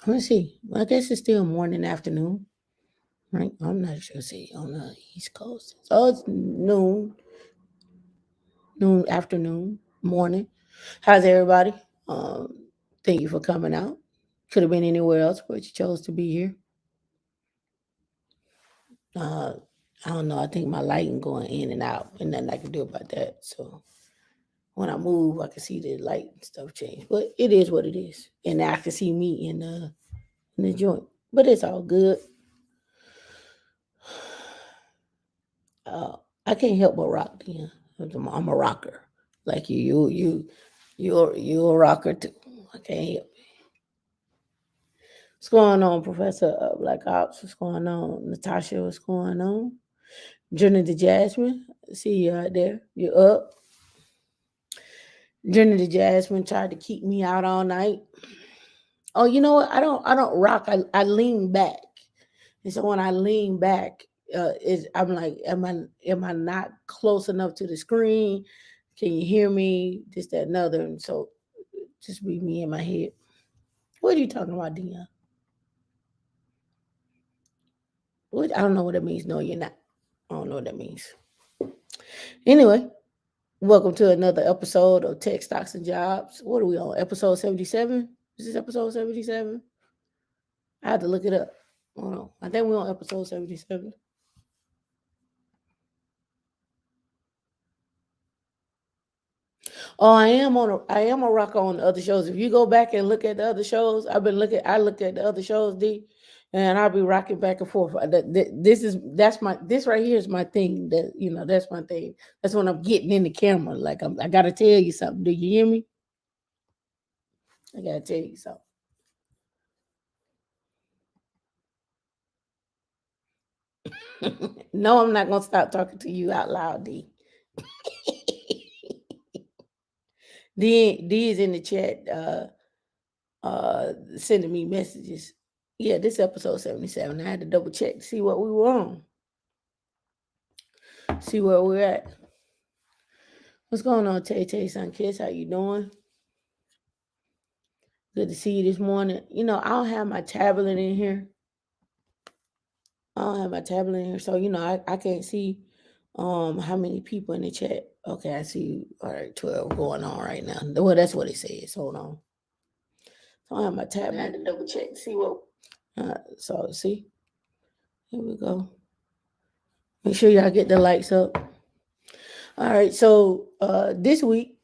Let's see. I guess it's still morning, afternoon, right? I'm not sure. See, on the East Coast. So it's noon, afternoon, morning. How's everybody? Um, Thank you for coming out. Could have been anywhere else, but you chose to be here. Uh, I don't know. I think my lighting going in and out, and nothing I can do about that. So when I move, I can see the light and stuff change. But it is what it is, and I can see me in the joint. But it's all good. Uh, I can't help but rock. Yeah, I'm a rocker. Like you're a rocker too. I can't help. What's going on, Professor Black Ops? What's going on, Natasha? What's going on? Journey to Jasmine. I see you out there. You're up. Journey to Jasmine tried to keep me out all night. Oh, you know what? I don't rock. I lean back. And so when I lean back, I'm like, am I not close enough to the screen? Can you hear me? This, that, another. And so just be me in my head. What are you talking about, Dion? What? I don't know what that means. No, you're not. I don't know what that means. Anyway, welcome to another episode of Tech Stocks and Jobs. What are we on? Episode 77? Is this episode 77? I had to look it up. Hold on. I think we're on episode 77. Oh, I am a rocker on the other shows. If you go back and look at the other shows, I looked at the other shows, D, and I'll be rocking back and forth. This right here is my thing. That's my thing. That's when I'm getting in the camera. Like I gotta tell you something. Do you hear me? I gotta tell you something. No, I'm not gonna stop talking to you out loud, D. D is in the chat sending me messages. Yeah, this episode 77. I had to double check to see what we were on. See where we're at. What's going on, Tay Tay Son Kids? How you doing? Good to see you this morning. I don't have my tablet in here. So I can't see how many people in the chat. Okay, I see. All right, 12 going on right now. Well, that's what it says. Hold on. So I have my tablet. I had to double check to see what. So see, here we go. Make sure y'all get the likes up. All right, so this week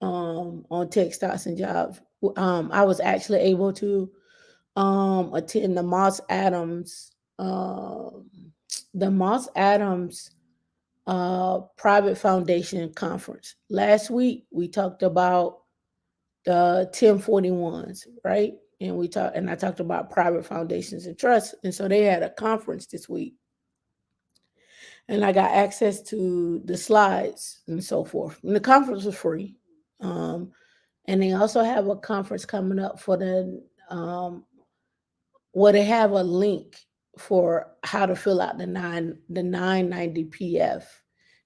on Tech Stocks and Jobs, I was actually able to attend the Moss Adams Private Foundation Conference. Last week we talked about the 1041s, right? And I talked about private foundations and trusts. And so they had a conference this week. And I got access to the slides and so forth. And the conference was free. And they also have a conference coming up for where they have a link for how to fill out the 990 PF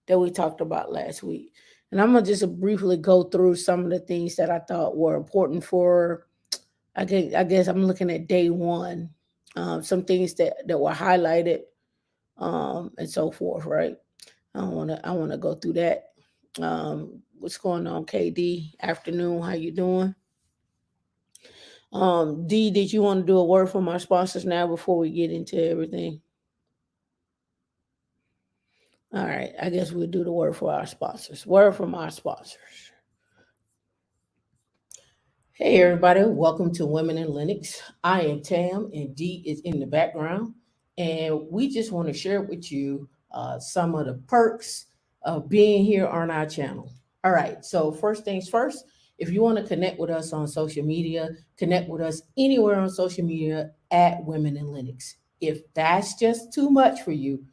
that we talked about last week. And I'm gonna just briefly go through some of the things that I thought were important for. I guess I'm looking at day one. Some things that were highlighted, and so forth. Right. I want to go through that. What's going on, KD? Afternoon. How you doing? D, did you want to do a word from our sponsors now before we get into everything? All right, I guess we'll do the word for our sponsors. Word from our sponsors. Hey everybody, welcome to Women in Linux. I am Tam and D is in the background. And we just want to share with you some of the perks of being here on our channel. All right, so first things first, if you want to connect with us on social media, connect with us anywhere on social media at Women in Linux. If that's just too much for you,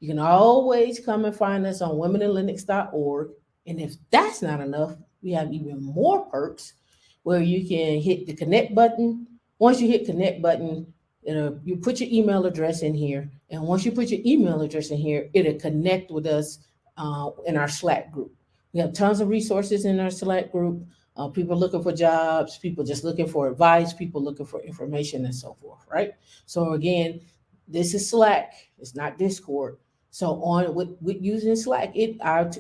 you can always come and find us on womeninlinux.org. And if that's not enough, we have even more perks where you can hit the connect button. Once you hit connect button, you put your email address in here. And once you put your email address in here, it'll connect with us in our Slack group. We have tons of resources in our Slack group. People looking for jobs, people just looking for advice, people looking for information and so forth, right? So again, this is Slack, it's not Discord. So on with using Slack,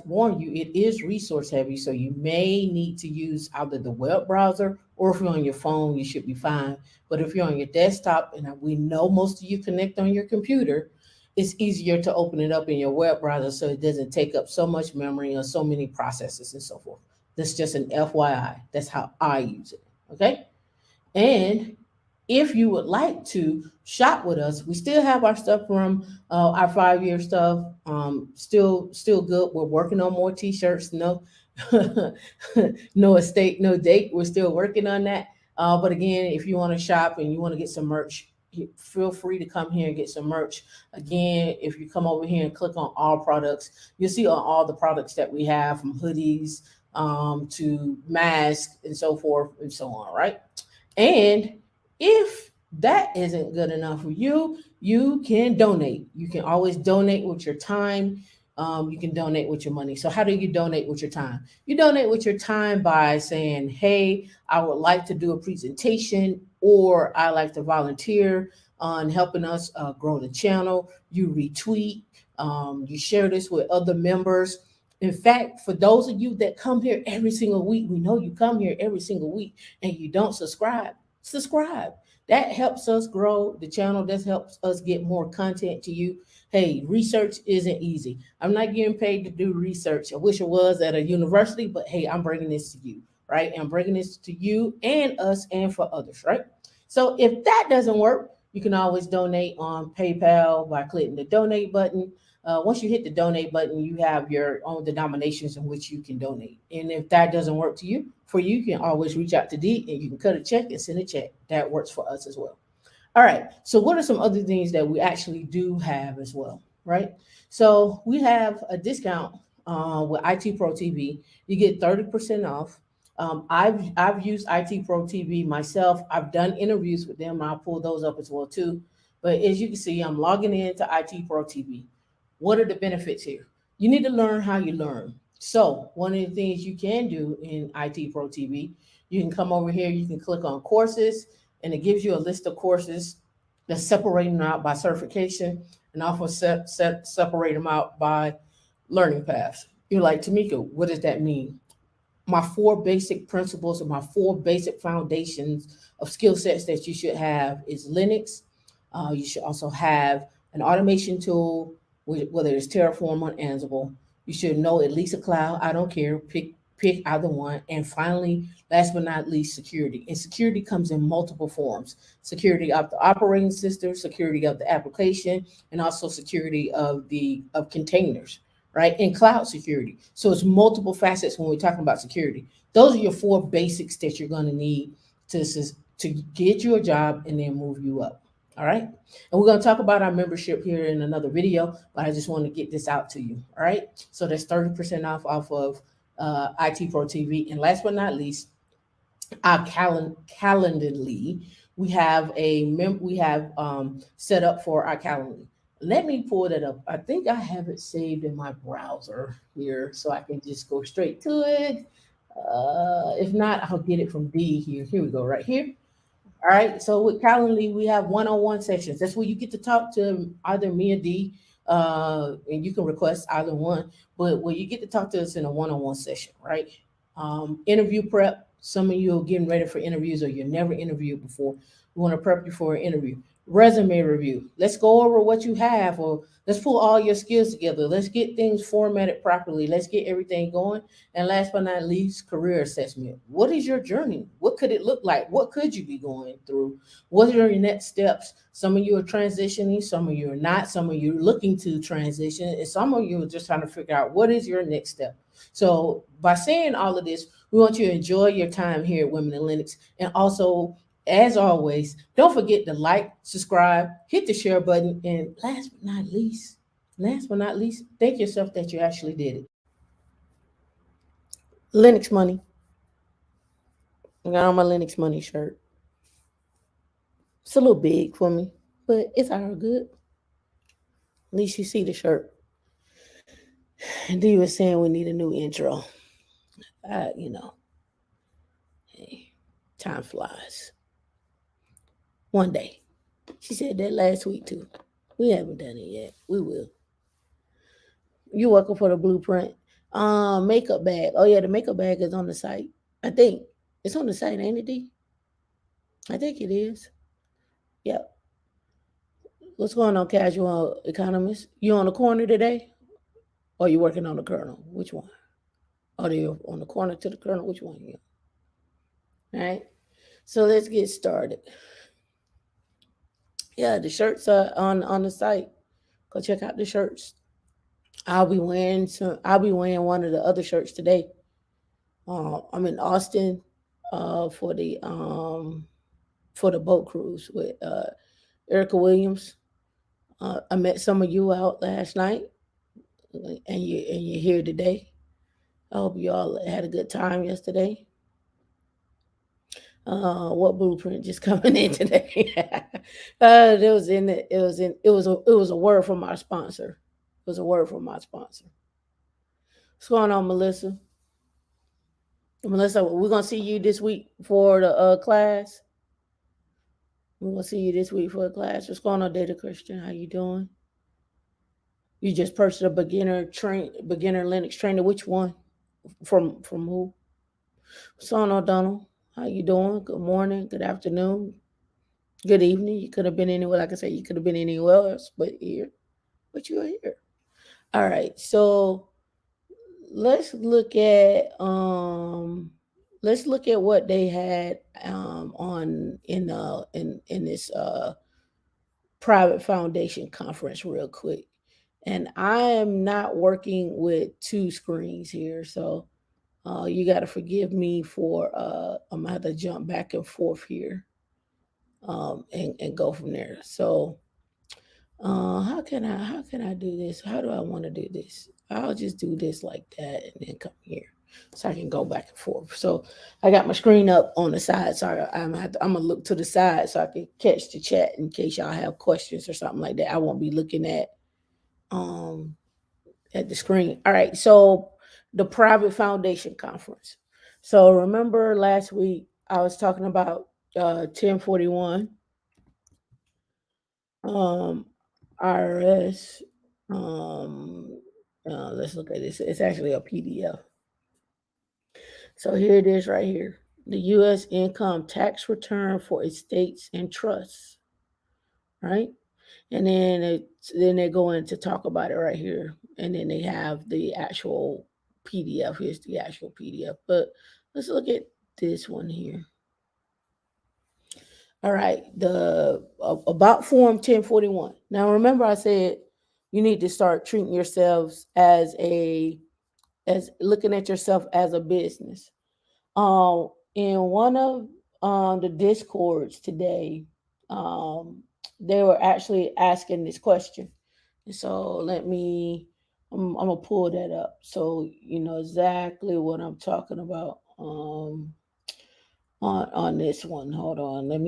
warn you, it is resource heavy. So you may need to use either the web browser, or if you're on your phone, you should be fine. But if you're on your desktop, and we know most of you connect on your computer, it's easier to open it up in your web browser so it doesn't take up so much memory or so many processes and so forth. That's just an FYI. That's how I use it. Okay. And if you would like to shop with us, we still have our stuff from our 5 year stuff. Still good. We're working on more T-shirts. No, no estate, no date. We're still working on that. But again, if you want to shop and you want to get some merch, feel free to come here and get some merch. Again, if you come over here and click on all products, you'll see on all the products that we have, from hoodies to masks and so forth and so on, right? And if that isn't good enough for you, you can donate. You can always donate with your time. You can donate with your money. So, how do you donate with your time? You donate with your time by saying, "Hey, I would like to do a presentation, or I like to volunteer on helping us grow the channel." You retweet, you share this with other members. In fact, for those of you that come here every single week, we know you come here every single week and you don't subscribe. Subscribe. That helps us grow the channel. That helps us get more content to you. Hey, research isn't easy. I'm not getting paid to do research. I wish it was at a university, but hey, I'm bringing this to you, right? I'm bringing this to you and us and for others, right? So if that doesn't work, you can always donate on PayPal by clicking the donate button. Once you hit the donate button, you have your own denominations in which you can donate. And if that doesn't work for you, you can always reach out to D and you can cut a check and send a check. That works for us as well. All right. So what are some other things that we actually do have as well, right? So we have a discount with IT Pro TV. You get 30% off. I've used IT Pro TV myself. I've done interviews with them. I'll pull those up as well too. But as you can see, I'm logging into IT Pro TV. What are the benefits here? You need to learn how you learn. So one of the things you can do in IT Pro TV, you can come over here, you can click on courses, and it gives you a list of courses that's separating them out by certification, and also separate them out by learning paths. You're like, Tamika, what does that mean? My four basic principles and my four basic foundations of skill sets that you should have is Linux. You should also have an automation tool, whether it's Terraform or Ansible. You should know at least a cloud. I don't care. Pick either one. And finally, last but not least, security. And security comes in multiple forms: security of the operating system, security of the application, and also security of containers, right? And cloud security. So it's multiple facets when we're talking about security. Those are your four basics that you're going to need to to get you a job and then move you up. All right. And we're going to talk about our membership here in another video, but I just want to get this out to you. All right. So that's 30% off of IT Pro TV. And last but not least, our Calendly. We have set up for our Calendly. Let me pull that up. I think I have it saved in my browser here, so I can just go straight to it. If not, I'll get it from D here. Here we go, right here. All right. So with Calendly, we have one-on-one sessions. That's where you get to talk to either me or D, and you can request either one. But where you get to talk to us in a one-on-one session, right? Interview prep. Some of you are getting ready for interviews, or you never interviewed before. We want to prep you for an interview. Resume review. Let's go over what you have, or let's pull all your skills together. Let's get things formatted properly. Let's get everything going. And last but not least, career assessment. What is your journey? What could it look like? What could you be going through? What are your next steps? Some of you are transitioning, some of you are not, some of you are looking to transition, and some of you are just trying to figure out what is your next step. So by saying all of this, we want you to enjoy your time here at Women in Linux. And also, as always, don't forget to like, subscribe, hit the share button, and last but not least, thank yourself that you actually did it. Linux money. I got on my Linux money shirt. It's a little big for me, but it's all good. At least you see the shirt. And D was saying we need a new intro. You know, Time flies. One day. She said that last week too. We haven't done it yet. We will. You're welcome for the blueprint. Makeup bag. Oh yeah, the makeup bag is on the site. I think it's on the site, ain't it, D? I think it is. Yep. What's going on, casual economist? You on the corner today? Or you working on the kernel? Which one? Are you on the corner to the kernel? Which one? Yeah. All right. So let's get started. Yeah, the shirts are on the site. Go check out the shirts. I'll be wearing one of the other shirts today. I'm in Austin for the boat cruise with Erica Williams. I met some of you out last night, and you're here today. I hope you all had a good time yesterday. What blueprint just coming in today? It was in it. It was a word from our sponsor. It was a word from my sponsor. What's going on, Melissa? Melissa, we're gonna see you this week for the class. We're gonna see you this week for the class. What's going on, Data Christian? How you doing? You just purchased a beginner Linux trainer. Which one? From who? What's going on, Donald? How you doing? Good morning. Good afternoon. Good evening. You could have been anywhere. Like I said, you could have been anywhere else, but here. But you're here. All right. So let's look at what they had on in this private foundation conference real quick. And I am not working with two screens here, so you got to forgive me for I'm gonna have to jump back and forth here and go from there. So how can I do this? How do I want to do this? I'll just do this like that and then come here so I can go back and forth. So I got my screen up on the side, so I'm gonna look to the side so I can catch the chat in case y'all have questions or something like that. I won't be looking at the screen. All right, so the private foundation conference. So remember last week I was talking about 1041 IRS. Let's look at this. It's actually a PDF. So here it is right here. The U.S. income tax return for estates and trusts, right? And then they go in to talk about it right here, and then they have the actual PDF. Here's the actual PDF. But let's look at this one here. All right, the about form 1041. Now remember, I said you need to start treating yourselves as looking at yourself as a business. In one of the discords today, they were actually asking this question, and so I'm gonna pull that up so you know exactly what I'm talking about. On this one, hold on. I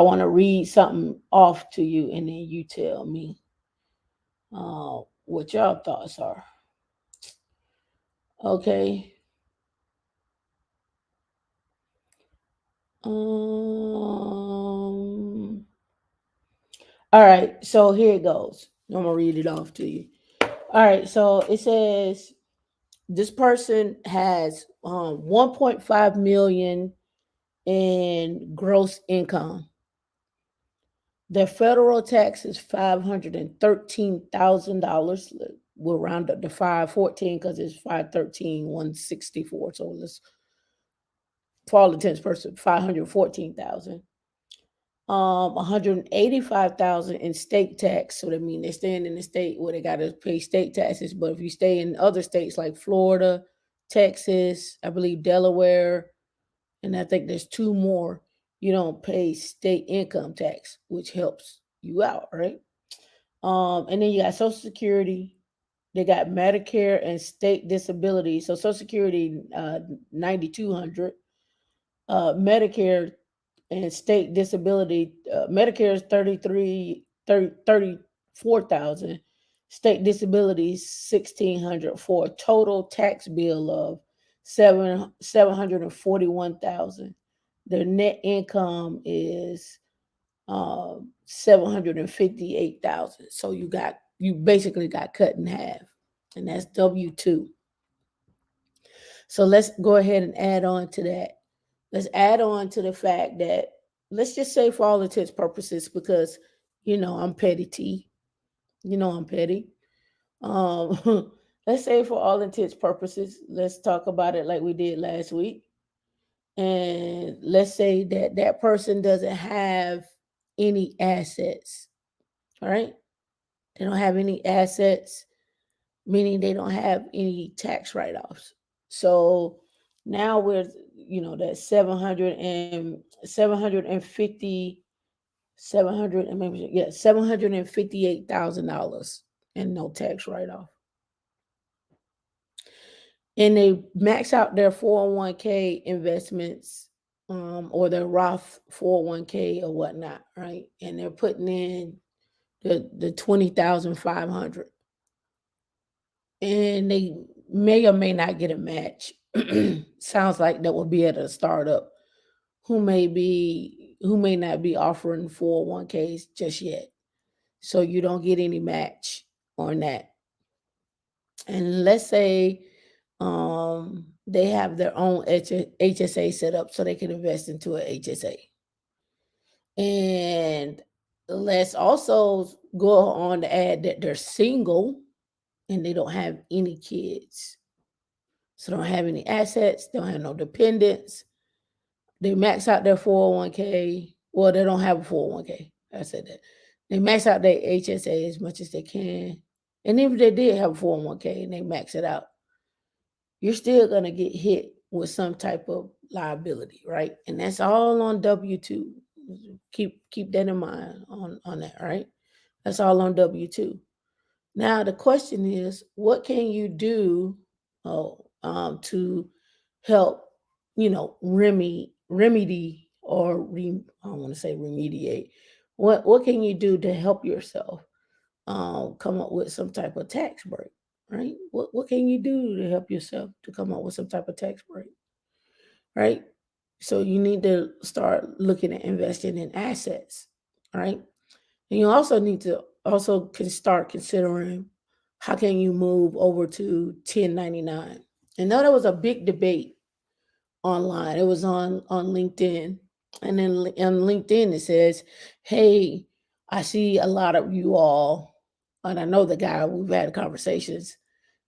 want to read something off to you, and then you tell me what y'all thoughts are. Okay. All right, so here it goes. I'm gonna read it off to you. All right, so it says this person has 1.5 million in gross income. Their federal tax is $513,000. We'll round up to 514 because it's 513,164. So let's, for all intents and purposes, 514,000. 185,000 in state tax. So that means they're staying in the state where they got to pay state taxes. But if you stay in other states like Florida, Texas, I believe Delaware, and I think there's two more, you don't pay state income tax, which helps you out, right? And then you got Social Security. They got Medicare and state disability. So Social Security, 9,200. Medicare and state disability. Medicare is 34,000. State disability 1,600 for a total tax bill of 741,000. their net income is 758,000. So you basically got cut in half, and that's W-2. So let's go ahead and add on to that. Let's add on to the fact that, let's just say for all intents purposes, because I'm petty T. I'm petty. Let's say for all intents purposes, let's talk about it like we did last week. And let's say that that person doesn't have any assets. All right. They don't have any assets, meaning they don't have any tax write-offs. So now we're, that 750, 700, and maybe, yeah, $758,000 and no tax write-off. And they max out their 401k investments, or their Roth 401k or whatnot, right? And they're putting in the 20,500, and they may or may not get a match. Sounds like that would be at a startup who may not be offering 401ks just yet. So you don't get any match on that. And let's say they have their own HSA set up so they can invest into an HSA. And let's also go on to add that they're single and they don't have any kids. So they don't have any assets, they don't have no dependents. They max out their 401k. Well, they don't have a 401k. I said that. They max out their HSA as much as they can. And even if they did have a 401k and they max it out, you're still going to get hit with some type of liability, right? And that's all on W-2. Keep that in mind on that, right? That's all on W-2. Now, the question is, what can you do to help, remedy or I don't want to say remediate. What can you do to help yourself come up with some type of tax break, right? What can you do to help yourself to come up with some type of tax break, right? So you need to start looking at investing in assets, right? And you also need to start considering how can you move over to 1099. And now there was a big debate online. It was on LinkedIn. And then on LinkedIn it says, hey, I see a lot of you all, and I know the guy, we've had conversations.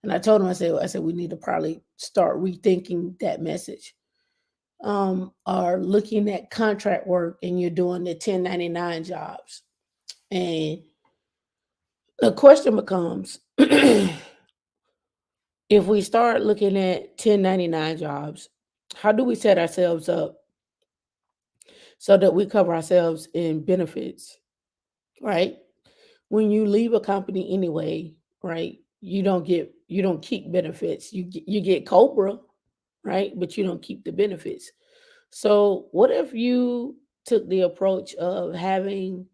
And I told him, I said, we need to probably start rethinking that message. Are looking at contract work and you're doing the 1099 jobs. And the question becomes, if we start looking at 1099 jobs, how do we set ourselves up so that we cover ourselves in benefits, right? When you leave a company anyway, right? You don't keep benefits. You get Cobra, right? But you don't keep the benefits. So what if you took the approach of having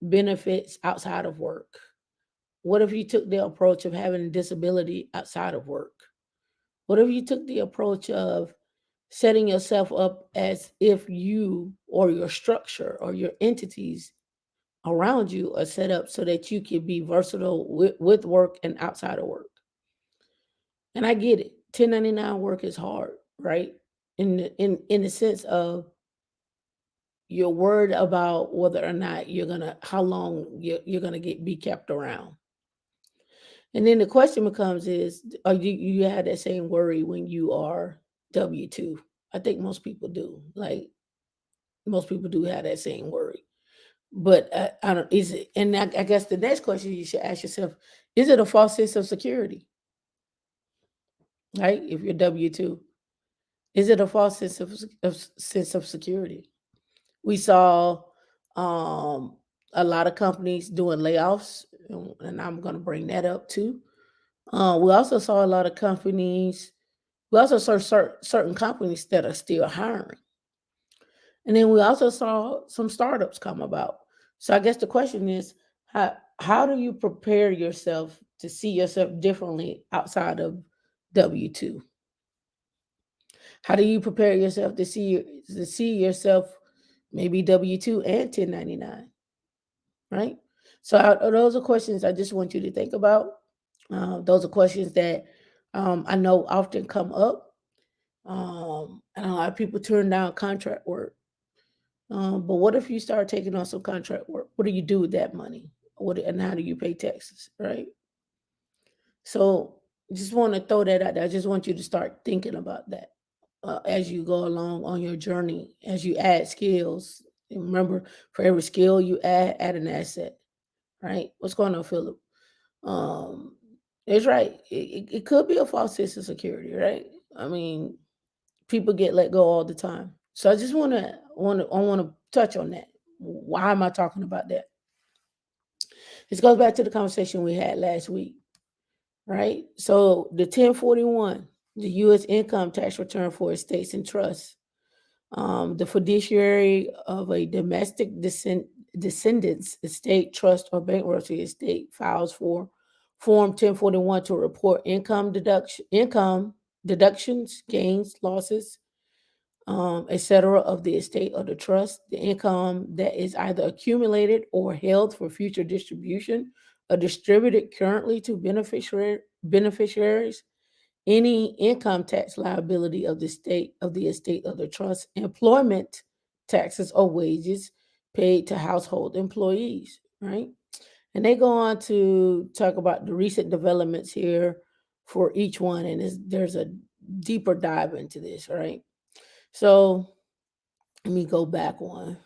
benefits outside of work? What if you took the approach of having a disability outside of work? What if you took the approach of setting yourself up as if you or your structure or your entities around you are set up so that you can be versatile with work and outside of work? And I get it. 1099 work is hard, right? In the sense of you're worried about whether or not how long you're gonna be kept around. And then the question becomes is, are you have that same worry when you are W-2? I think most people do. Like most people do have that same worry. But I don't. Is it? And I guess the next question you should ask yourself: is it a false sense of security? Right? If you're W-2, is it a false sense of security? We saw a lot of companies doing layoffs, and I'm going to bring that up too. We also saw a lot of companies. We also saw certain companies that are still hiring. And then we also saw some startups come about. So I guess the question is, how do you prepare yourself to see yourself differently outside of W-2? How do you prepare yourself to see yourself maybe W-2 and 1099, right? So those are questions I just want you to think about. Those are questions that I know often come up. And a lot of people turn down contract work. But what if you start taking on some contract work? What do you do with that money? And how do you pay taxes, right? So just want to throw that out there. I just want you to start thinking about that as you go along on your journey, as you add skills. And remember, for every skill you add an asset, right? What's going on, Philip? Um, it's right. It could be a false sense of security, right? I mean, people get let go all the time. So I just want to touch on that. Why am I talking about that? This goes back to the conversation we had last week, right? So the 1041, the U.S. income tax return for estates and trusts, the fiduciary of a domestic descendant's estate, trust, or bankruptcy estate files for Form 1041 to report income deductions, gains, losses, etc., of the estate or the trust, the income that is either accumulated or held for future distribution or distributed currently to beneficiaries, any income tax liability of the estate of the trust, employment taxes or wages paid to household employees, right? And they go on to talk about the recent developments here for each one, and there's a deeper dive into this, right? So let me go back one,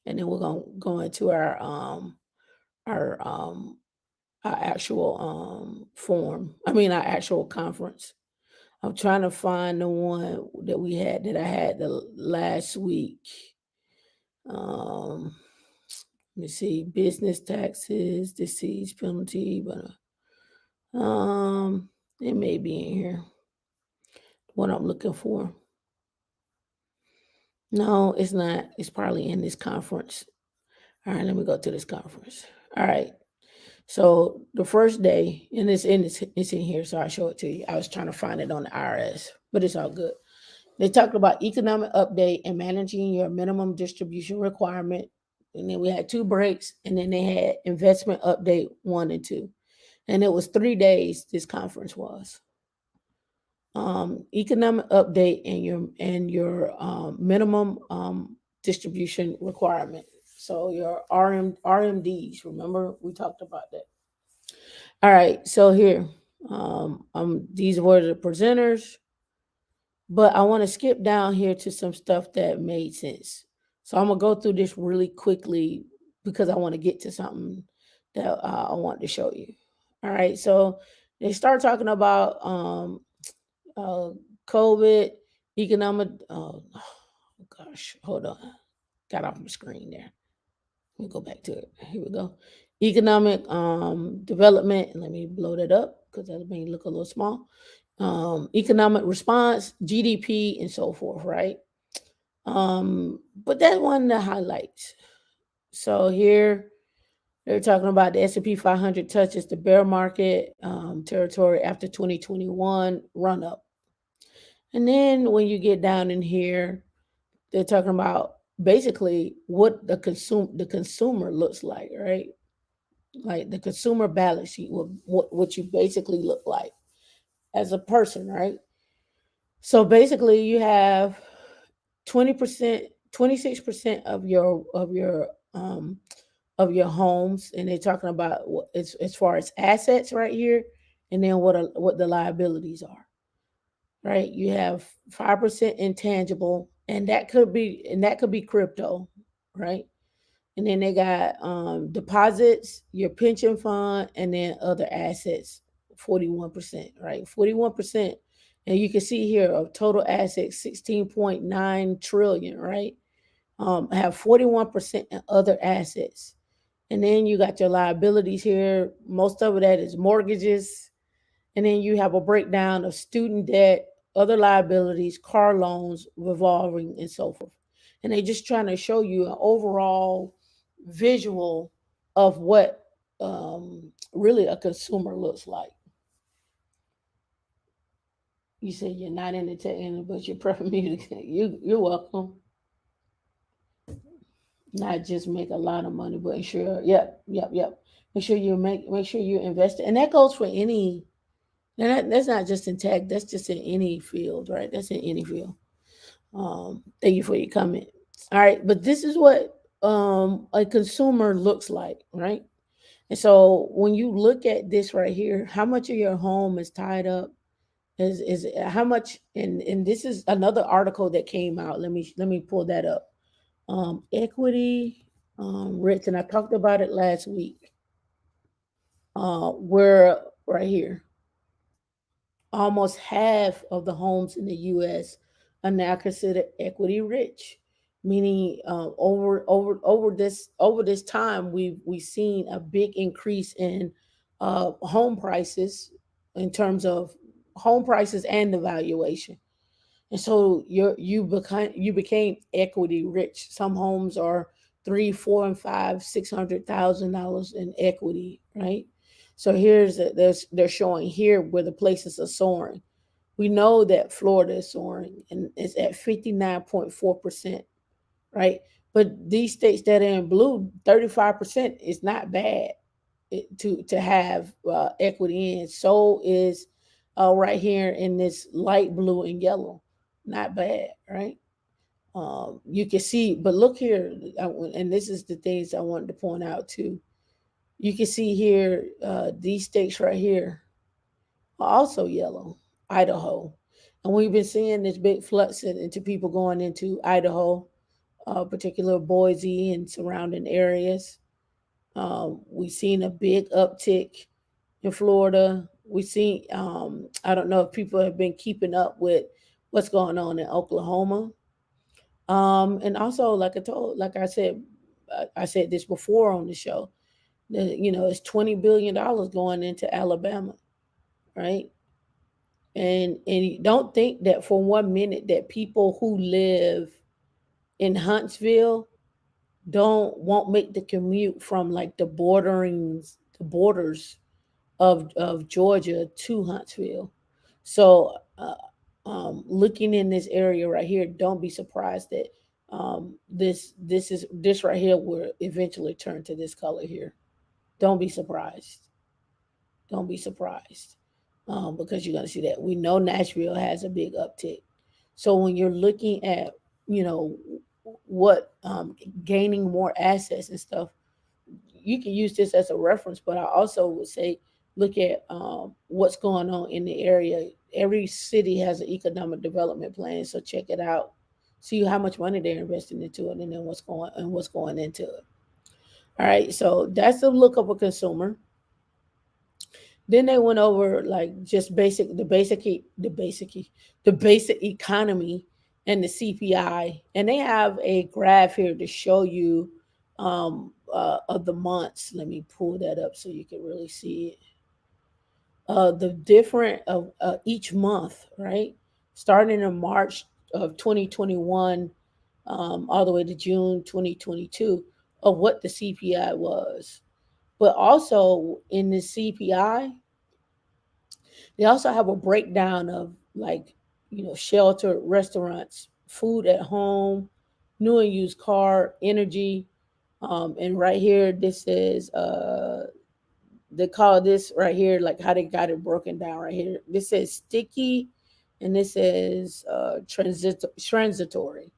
and then we're gonna go into our um our actual form. I mean our actual conference. I'm trying to find the one that I had the last week. Um, let me see, business taxes, deceased penalty, but it may be in here. What I'm looking for. No, it's not. It's probably in this conference. All right, let me go to this conference. All right. So the first day, and it's in here, so I'll show it to you. I was trying to find it on the IRS, but it's all good. They talked about economic update and managing your minimum distribution requirement. And then we had 2 breaks, and then they had investment update 1 and 2. And it was 3 days this conference was. Economic update and your minimum distribution requirement. So your RMDs, remember we talked about that. All right, so here, these were the presenters, but I want to skip down here to some stuff that made sense. So I'm gonna go through this really quickly because I want to get to something that I want to show you. All right, so they start talking about uh, COVID, economic. Oh gosh, hold on, got off my screen there. Let me go back to it. Here we go. Economic development, and let me blow that up because that may look a little small. Economic response, GDP, and so forth, right? But that's one of the highlights. So here they're talking about the S&P 500 touches the bear market territory after 2021 run up. And then when you get down in here, they're talking about basically what the consumer looks like, right? Like the consumer balance sheet, what you basically look like as a person, right? So basically, you have 20%, 26% of your homes, and they're talking about as far as assets right here, and then what the liabilities are, right? You have 5% intangible, and that could be crypto, right? And then they got deposits, your pension fund, and then other assets, 41%, right? 41%. And you can see here of total assets, 16.9 trillion, right? Have 41% in other assets. And then you got your liabilities here. Most of that is mortgages. And then you have a breakdown of student debt, other liabilities, car loans, revolving, and so forth. And they're just trying to show you an overall visual of what really a consumer looks like. You said you're not in the tech industry, but you're prepping me to. You're welcome. Not just make a lot of money, but ensure. Yep. Make sure you invest, and that goes for any. That's not just in tech. That's just in any field, right? That's in any field. Thank you for your comment. All right, but this is what a consumer looks like, right? And so when you look at this right here, how much of your home is tied up? Is how much? And this is another article that came out. Let me pull that up. Equity rich, and I talked about it last week. We're right here. Almost half of the homes in the U.S. are now considered equity rich, meaning over this time we've seen a big increase in home prices in terms of home prices and the valuation. And so you became equity rich. Some homes are three, four, and five, $600,000 in equity, right? So they're showing here where the places are soaring. We know that Florida is soaring and it's at 59.4%, right? But these states that are in blue, 35% is not bad to have equity in. So is right here in this light blue and yellow. Not bad, right? You can see, but look here, and this is the things I wanted to point out too. You can see here, these states right here are also yellow, Idaho. And we've been seeing this big flux into people going into Idaho, particular Boise and surrounding areas. We've seen a big uptick in Florida. We've seen, I don't know if people have been keeping up with what's going on in Oklahoma. And also, like I said, I said this before on the show. It's $20 billion going into Alabama, right? And you don't think that for 1 minute that people who live in Huntsville don't won't make the commute from like the borders of Georgia to Huntsville. So, looking in this area right here, don't be surprised that this right here will eventually turn to this color here. Don't be surprised. Don't be surprised, because you're going to see that. We know Nashville has a big uptick. So when you're looking at, you know, what gaining more assets and stuff, you can use this as a reference. But I also would say look at what's going on in the area. Every city has an economic development plan, so check it out. See how much money they're investing into it, and then what's going into it. All right, so that's the look of a consumer. Then they went over like just the basic economy and the CPI, and they have a graph here to show you of the months. Let me pull that up so you can really see it. The different of each month, right? Starting in March of 2021, all the way to June 2022, of what the CPI was. But also in the CPI, they also have a breakdown of like, shelter, restaurants, food at home, new and used car, energy. And right here, this is they call this right here, like how they got it broken down right here. This says sticky and this is transitory,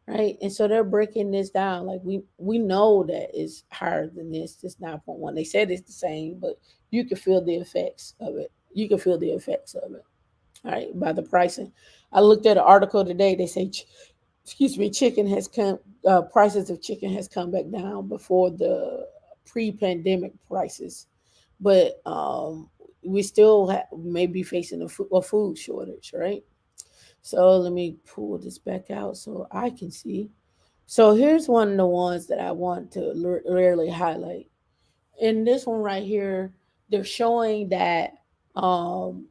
right? And so they're breaking this down. Like we know that it's higher than this 9.1. They said it's the same, but you can feel the effects of it. You can feel the effects of it. All right, by the pricing. I looked at an article today. They say, excuse me, chicken has come. Prices of chicken has come back down before the pre-pandemic prices, but we still may be facing a food shortage, right? So let me pull this back out so I can see. So here's one of the ones that I want to really highlight. In this one right here, they're showing that I don't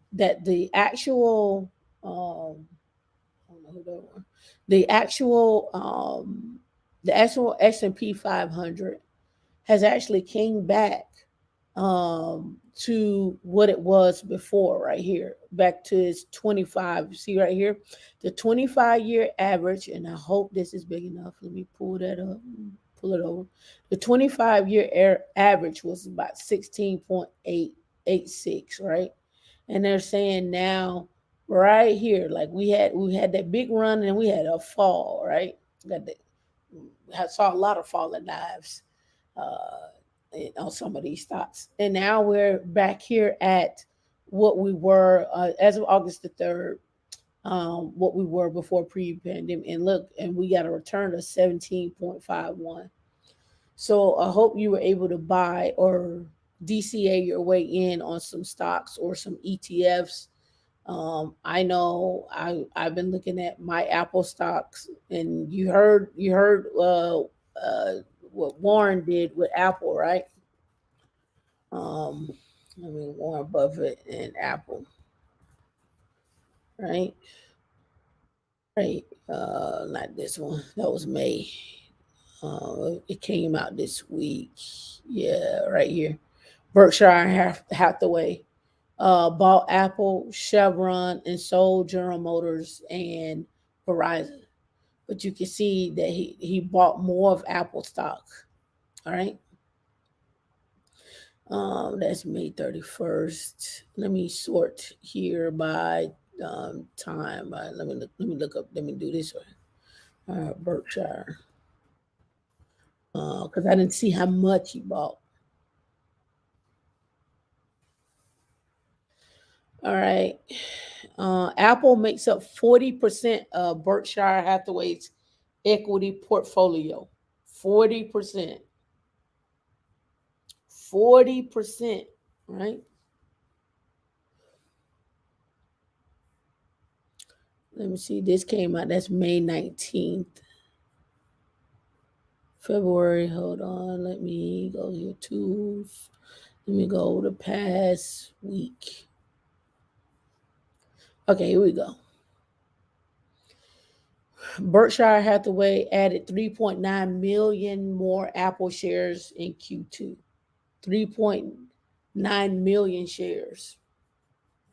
know who that one, the actual the actual S&P 500 has actually came back to what it was before, right here, back to its 25. See right here, the 25-year average, and I hope this is big enough. Let me pull that up, pull it over. The 25-year average was about 16.886, right? And they're saying now, right here, like we had that big run and we had a fall, right? Got the, saw a lot of falling knives. Uh, on some of these stocks. And now we're back here at what we were as of August the 3rd, what we were before pre-pandemic. And look, and we got a return of 17.51. So I hope you were able to buy or DCA your way in on some stocks or some ETFs. I know I've been looking at my Apple stocks, and you heard what Warren did with Apple, right? Um, I mean Warren Buffett and Apple, right? Right. Not this one. That was May. It came out this week. Yeah, right here. Berkshire Hathaway bought Apple, Chevron, and sold General Motors and Verizon. But you can see that he bought more of Apple stock. All right. That's May 31st. Let me sort here by time. Let me look up. Let me do this one. Berkshire. Because I didn't see how much he bought. All right. Apple makes up 40% of Berkshire Hathaway's equity portfolio. 40%. 40%. Right. Let me see. This came out. That's May 19th. February. Hold on. Let me go here. Tools. Let me go the past week. Okay, here we go. Berkshire Hathaway added 3.9 million more Apple shares in Q2. 3.9 million shares,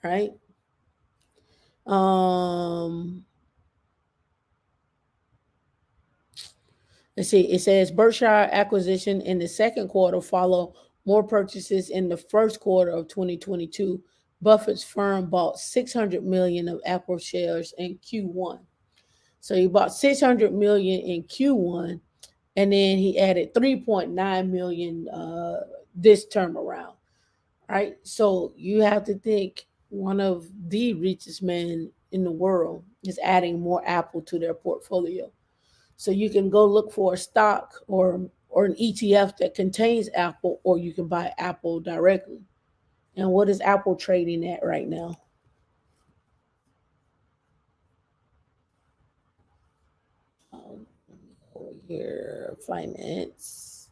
right? Let's see. It says Berkshire acquisition in the second quarter follow more purchases in the first quarter of 2022. Buffett's firm bought 600 million of Apple shares in Q1. So he bought 600 million in Q1, and then he added 3.9 million this term around. Right? So you have to think one of the richest men in the world is adding more Apple to their portfolio. So you can go look for a stock or an ETF that contains Apple, or you can buy Apple directly. And what is Apple trading at right now? Over here, finance.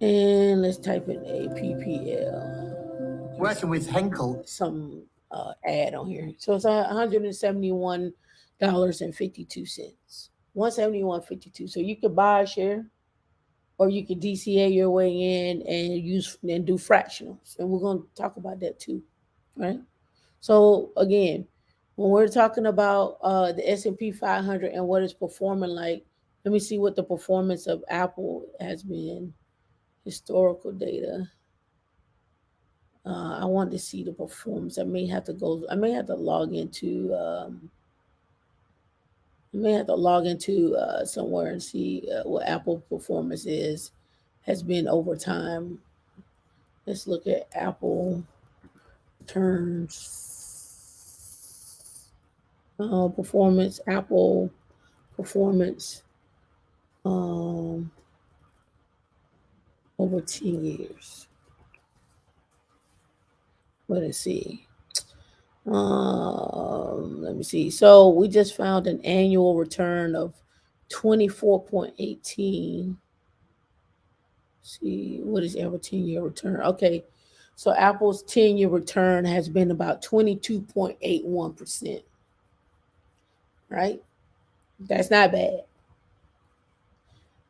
And let's type in APPL. Working with Henkel. Some ad on here. So it's $171.52. 171.52. So you could buy a share, or you could DCA your way in and do fractionals. And we're going to talk about that too. Right? So again, when we're talking about the S&P 500 and what it's performing like, let me see what the performance of Apple has been. Historical data. I want to see the performance. I may have to log into. Somewhere and see what Apple performance has been over time. Let's look at Apple terms. Performance. Apple performance. Over 10 years. Let's see. Let me see. So we just found an annual return of 24.18. See, what is our 10-year return? Okay. So Apple's 10-year return has been about 22.81%. Right? That's not bad.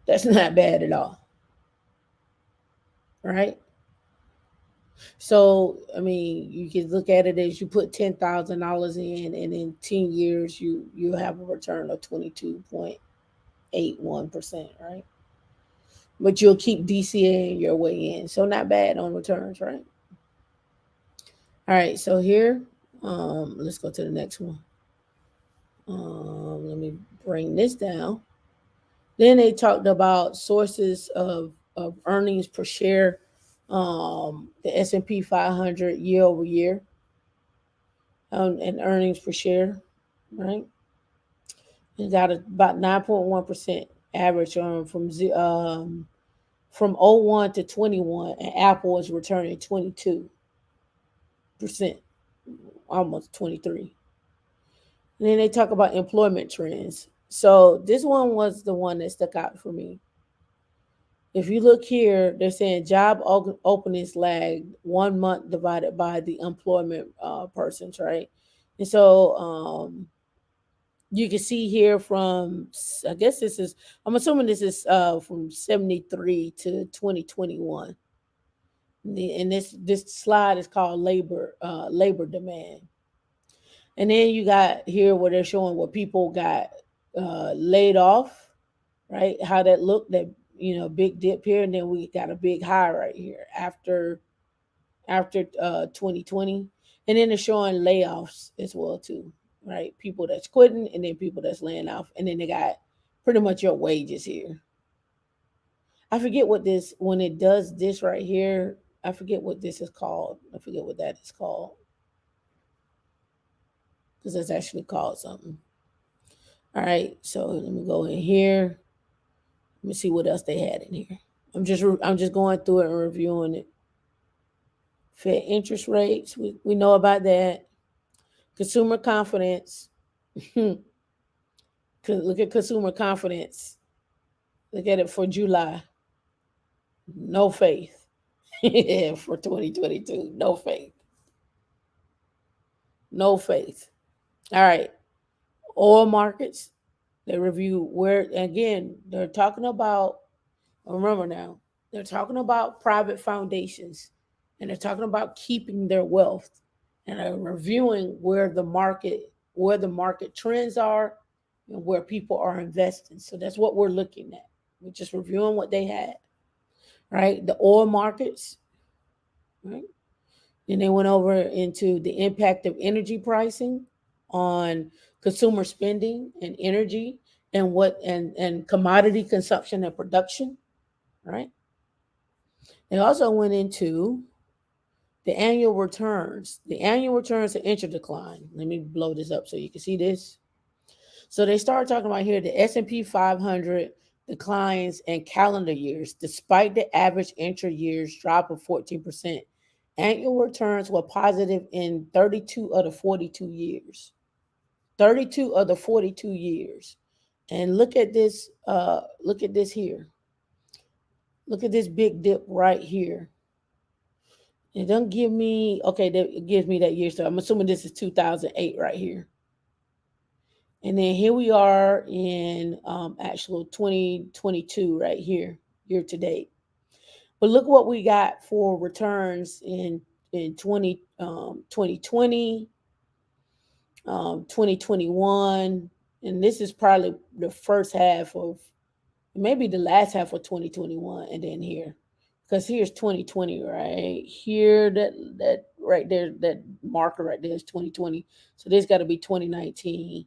That's not bad at all. right? So, I mean, you can look at it as you put $10,000 in, and in 10 years, you have a return of 22.81%, right? But you'll keep DCAing your way in. So, not bad on returns, right? All right, so here, let's go to the next one. Let me bring this down. Then they talked about sources of earnings per share, the S&P 500 year over year, and earnings per share, right? It got about 9.1% average from '01 to 21, and Apple is returning 22%, almost 23. And then they talk about employment trends. So this one was the one that stuck out for me. If you look here, they're saying job openings lagged 1 month divided by the employment persons, right? And so you can see here from, I guess this is, I'm assuming this is from 73 to 2021. And this slide is called labor demand. And then you got here where they're showing what people got laid off, right? How that looked, that big dip here, and then we got a big high right here after 2020, and then they're showing layoffs as well too, right? People that's quitting, and then people that's laying off, and then they got pretty much your wages here. I forget what this, when it does this right here, I forget what this is called. I forget what that is called, because it's actually called something. All right, so let me go in here. Let me see what else they had in here. I'm just going through it and reviewing it. Fed interest rates, we know about that. Consumer confidence. Look at consumer confidence. Look at it for July. No faith. For 2022. No faith. No faith. All right. Oil markets. They review where, again, they're talking about, remember now, they're talking about private foundations, and they're talking about keeping their wealth, and they're reviewing where the market trends are and where people are investing. So that's what we're looking at. We're just reviewing what they had, right? The oil markets, right? Then they went over into the impact of energy pricing on consumer spending and energy, and and commodity consumption and production, right? They also went into the annual returns. The annual returns are intra decline. Let me blow this up so you can see this. So they start talking about here the S&P 500 declines in calendar years, despite the average intra years drop of 14%. Annual returns were positive in 32 of the 42 years. 32 of the 42 years. And look at this. Look at this here. Look at this big dip right here. It doesn't give me, okay, it gives me that year. So I'm assuming this is 2008 right here. And then here we are in actual 2022 right here, year to date. But look what we got for returns in 2020, 2021. And this is probably the first half of, maybe the last half of 2021, and then here. Because here's 2020 right here, that right there, that marker right there is 2020. So this got to be 2019,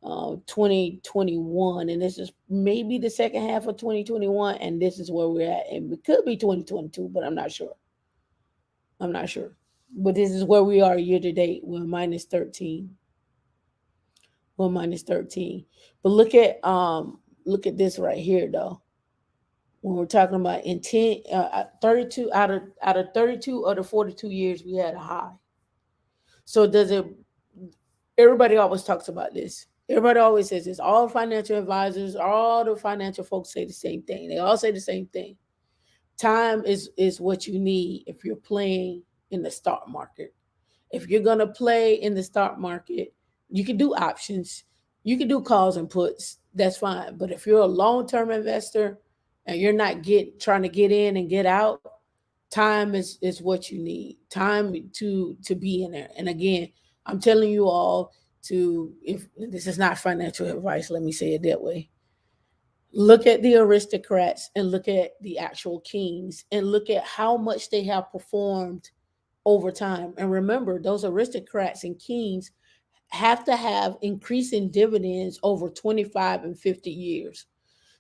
2021, and this is maybe the second half of 2021, and this is where we're at. And it could be 2022, but I'm not sure. But this is where we are year to date. We're minus 13. But look at this right here though. When we're talking about intent, 32 out of 32 of the 42 years, we had a high. So does it? Everybody always talks about this. Everybody always says this. All financial advisors, all the financial folks say the same thing. They all say the same thing. Time is what you need if you're playing in the stock market. If you're gonna play in the stock market, you can do options, you can do calls and puts. That's fine. But if you're a long-term investor and you're not trying to get in and get out, Time is what you need. Time to be in there. And again, I'm telling you all to, if this is not financial advice, let me say it that way. Look at the aristocrats and look at the actual kings and look at how much they have performed over time. And remember, those aristocrats and kings have to have increasing dividends over 25 and 50 years.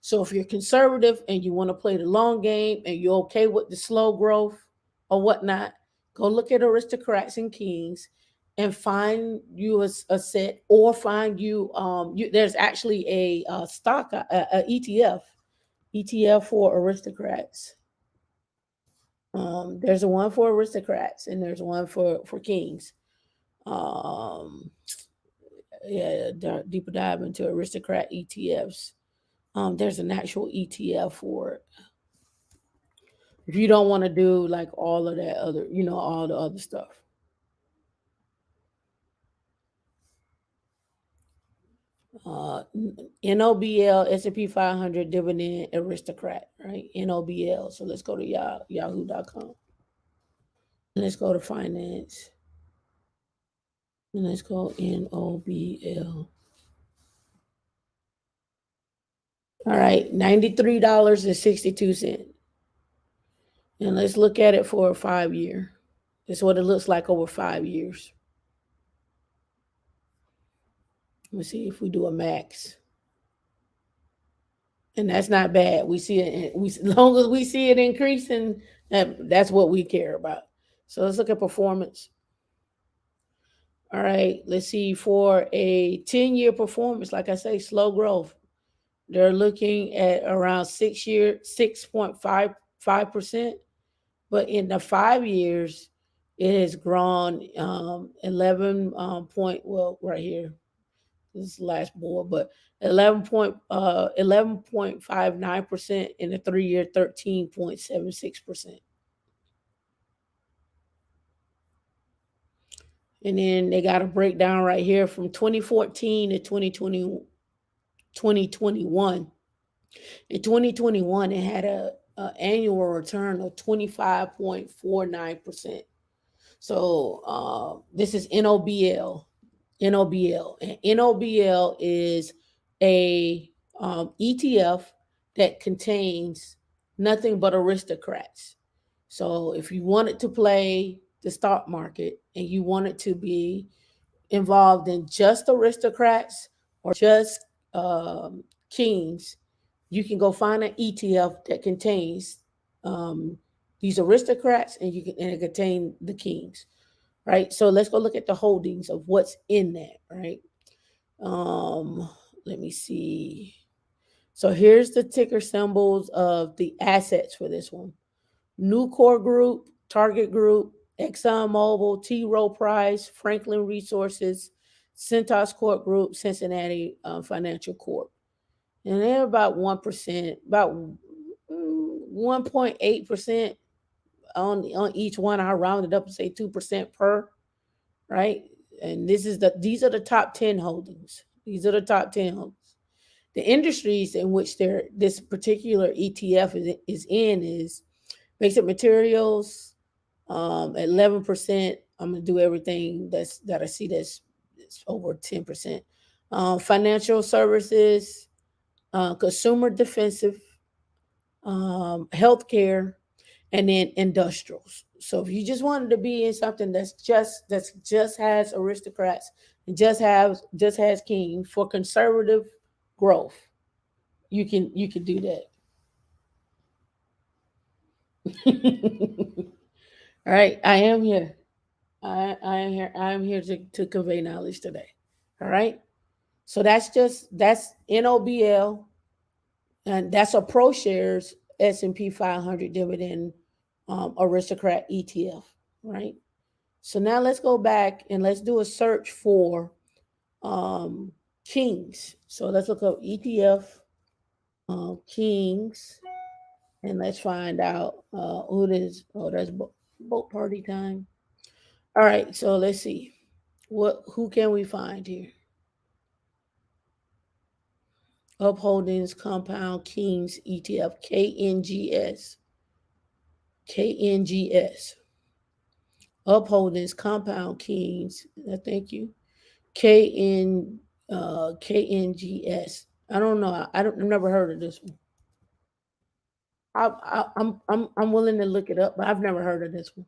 So if you're conservative and you want to play the long game and you're okay with the slow growth or whatnot, go look at aristocrats and kings and find you a set, or find you, there's actually a stock, a ETF for aristocrats. There's a one for aristocrats and there's one for kings. Um, yeah, deeper dive into aristocrat ETFs. There's an actual ETF for it. If you don't want to do like all of that other, all the other stuff. NOBL, S&P 500 Dividend Aristocrat, right? NOBL. So let's go to yahoo.com. And let's go to finance. And let's go NOBL. All right, $93.62. And let's look at it for a 5 year. This is what it looks like over 5 years. Let's see if we do a max. And that's not bad. We see it. As long as we see it increasing, that's what we care about. So let's look at performance. All right, let's see for a 10-year performance. Like I say, slow growth. They're looking at around 6.55%. But in the 5 years, it has grown 11 point. Well, right here, this is the last board, but 11.59% in the 3 year, 13.76%. And then they got a breakdown right here from 2014 to 2021. In 2021, it had a annual return of 25.49%. So this is NOBL. NOBL. And NOBL is a ETF that contains nothing but aristocrats. So if you wanted to play the stock market and you wanted to be involved in just aristocrats or just kings, you can go find an ETF that contains these aristocrats, and it contain the kings, right? So let's go look at the holdings of what's in that, right? Let me see. So here's the ticker symbols of the assets for this one: Nucor Group, Target Group, ExxonMobil, T. Rowe Price, Franklin Resources, Centos Corp Group, Cincinnati Financial Corp. And they're about 1%, about 1.8% on each one. I rounded up and say 2% per, right? And these are the top 10 holdings. These are the top 10 holdings. The industries in which this particular ETF is in is basic materials, 11%. I'm gonna do everything that I see that's over 10%. Financial services, consumer defensive, healthcare, and then industrials. So if you just wanted to be in something that's just has aristocrats and just has king for conservative growth, you can do that. All right, I am here. I am here. I am here to convey knowledge today. All right. So that's NOBL, and that's a ProShares S&P 500 dividend aristocrat ETF. Right. So now let's go back and let's do a search for kings. So let's look up ETF kings, and let's find out who it is. Oh, that's boat party time. All right, so let's see. Who can we find here? Upholdings Compound Kings ETF, KNGS. KNGS. Upholdings, Compound Kings. Thank you. KN KNGS. I don't know. I've never heard of this one. I'm willing to look it up, but I've never heard of this one.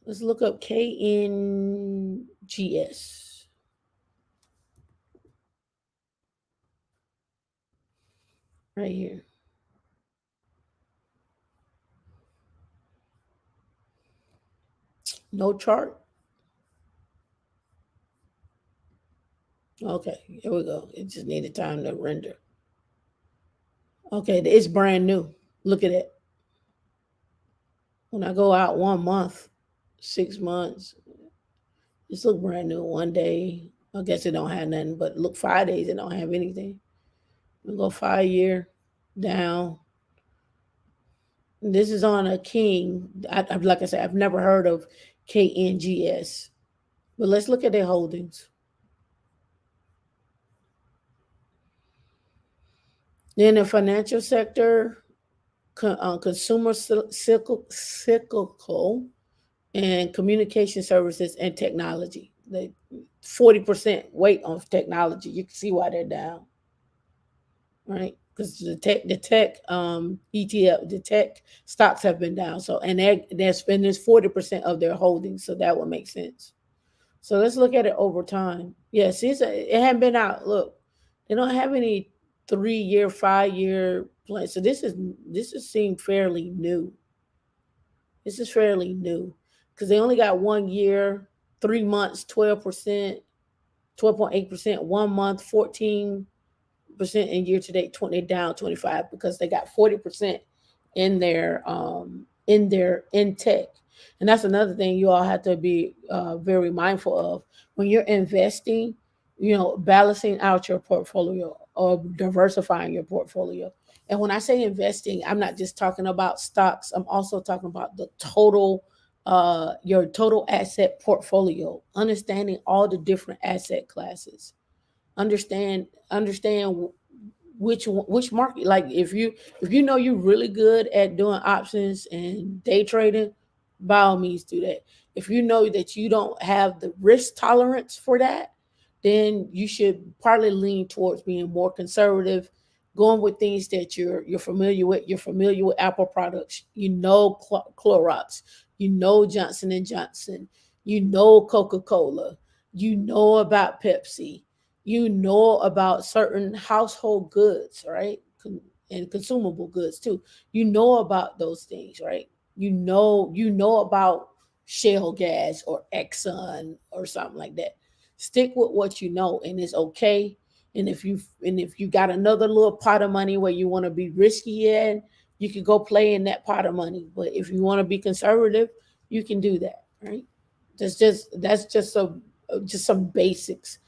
Let's look up KNGS right here. No chart. Okay, here we go. It just needed time to render. Okay, it's brand new. Look at it. When I go out 1 month, 6 months, this look brand new. 1 day, I guess it don't have nothing, but look 5 days, it don't have anything. We go 5 year down. This is on a king. Like I said, I've never heard of KNGS, but let's look at their holdings. In the financial sector, consumer cyclical, and communication services and technology. They 40% weight on technology. You can see why they're down, right? Because the tech ETF, the tech stocks have been down. So and they're spending 40% of their holdings. So that would make sense. So let's look at it over time. Yes, it hadn't been out. Look, they don't have any 3 year, 5 year plan. So this is seem fairly new. This is fairly new because they only got 1 year, 3 months, 12%, 12.8%, 1 month, 14%, and year to date 20 down 25 because they got 40% in tech. And that's another thing you all have to be very mindful of when you're investing, balancing out your portfolio or diversifying your portfolio. And when I say investing, I'm not just talking about stocks. I'm also talking about the total, your total asset portfolio, understanding all the different asset classes. Understand which market. Like if you know you're really good at doing options and day trading, by all means do that. If you know that you don't have the risk tolerance for that, then you should partly lean towards being more conservative, going with things that you're familiar with. You're familiar with Apple products, Clorox, Johnson and Johnson, Coca-Cola, about Pepsi, about certain household goods, right? And consumable goods too. About those things, right? You know about shale gas or Exxon or something like that. Stick with what you know, and it's okay. And if you got another little pot of money where you want to be risky in, you can go play in that pot of money. But if you want to be conservative, you can do that, right? That's just some basics.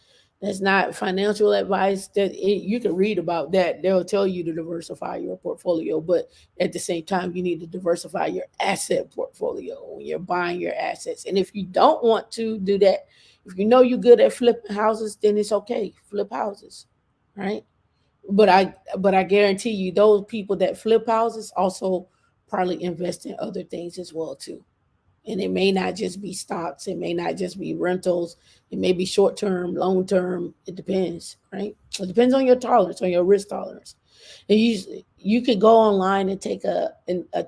That's not financial advice. You can read about that. They'll tell you to diversify your portfolio, but at the same time, you need to diversify your asset portfolio when you're buying your assets. And if you don't want to do that, if you know you're good at flipping houses, then it's okay. Flip houses, right? But I guarantee you, those people that flip houses also probably invest in other things as well too. And it may not just be stocks, it may not just be rentals, it may be short term, long term. It depends, right? It depends on your tolerance, on your risk tolerance. And you could go online and take a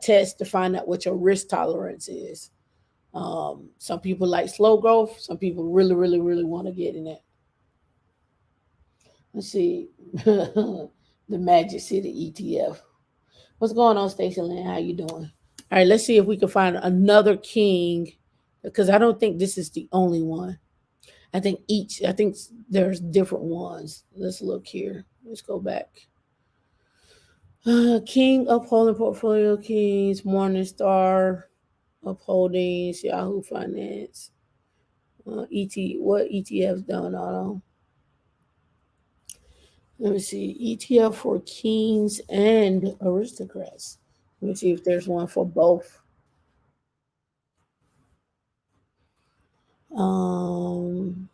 test to find out what your risk tolerance is. Some people like slow growth, some people really, really, really want to get in it. Let's see. The Magic City ETF. What's going on, Stacey Lynn? How you doing? All right, let's see if we can find another king, because I don't think this is the only one. I think there's different ones. Let's look here. Let's go back. King upholding portfolio kings, Morningstar upholdings, Yahoo Finance. What ETFs done? I don't. Let me see. ETF for kings and aristocrats. Let me see if there's one for both. Um,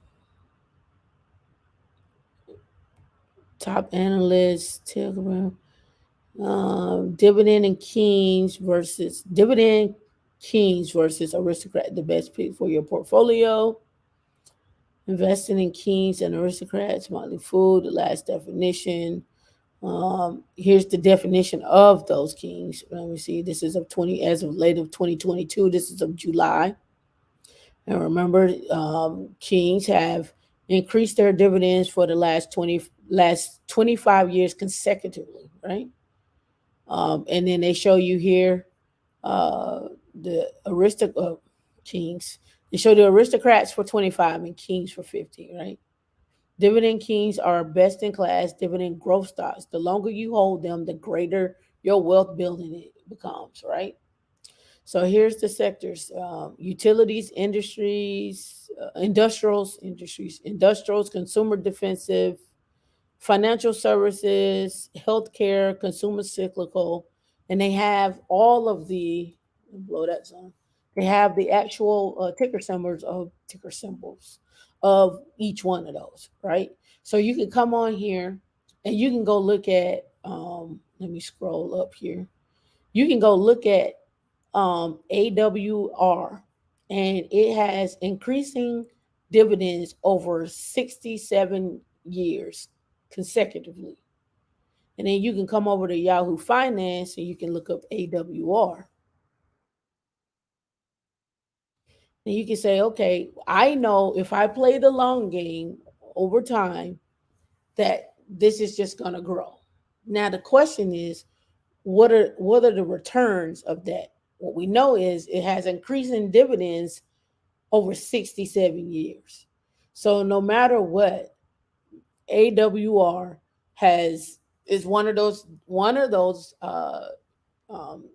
Top analysts, Telegram. Dividend kings versus aristocrat, the best pick for your portfolio. Investing in kings and aristocrats, Motley Fool, the last definition. Here's the definition of those kings. Let me see. This is as of late of 2022. This is of July. And remember, kings have increased their dividends for the last 25 years consecutively, right? And then they show you here the kings. They show the aristocrats for 25 and kings for 50, right? Dividend kings are best in class dividend growth stocks. The longer you hold them, the greater your wealth building it becomes, right? So here's the sectors: utilities, industrials, consumer defensive, financial services, healthcare, consumer cyclical, and they have all of the blow that zone. They have the actual ticker symbols of each one of those, right? So you can come on here and you can go look at. Let me scroll up here. You can go look at AWR, and it has increasing dividends over 67 years consecutively. And then you can come over to Yahoo Finance and you can look up AWR. And you can say, okay, I know if I play the long game over time, that this is just going to grow. Now, the question is, what are the returns of that? What we know is it has increasing dividends over 67 years. So no matter what, AWR has is one of those um,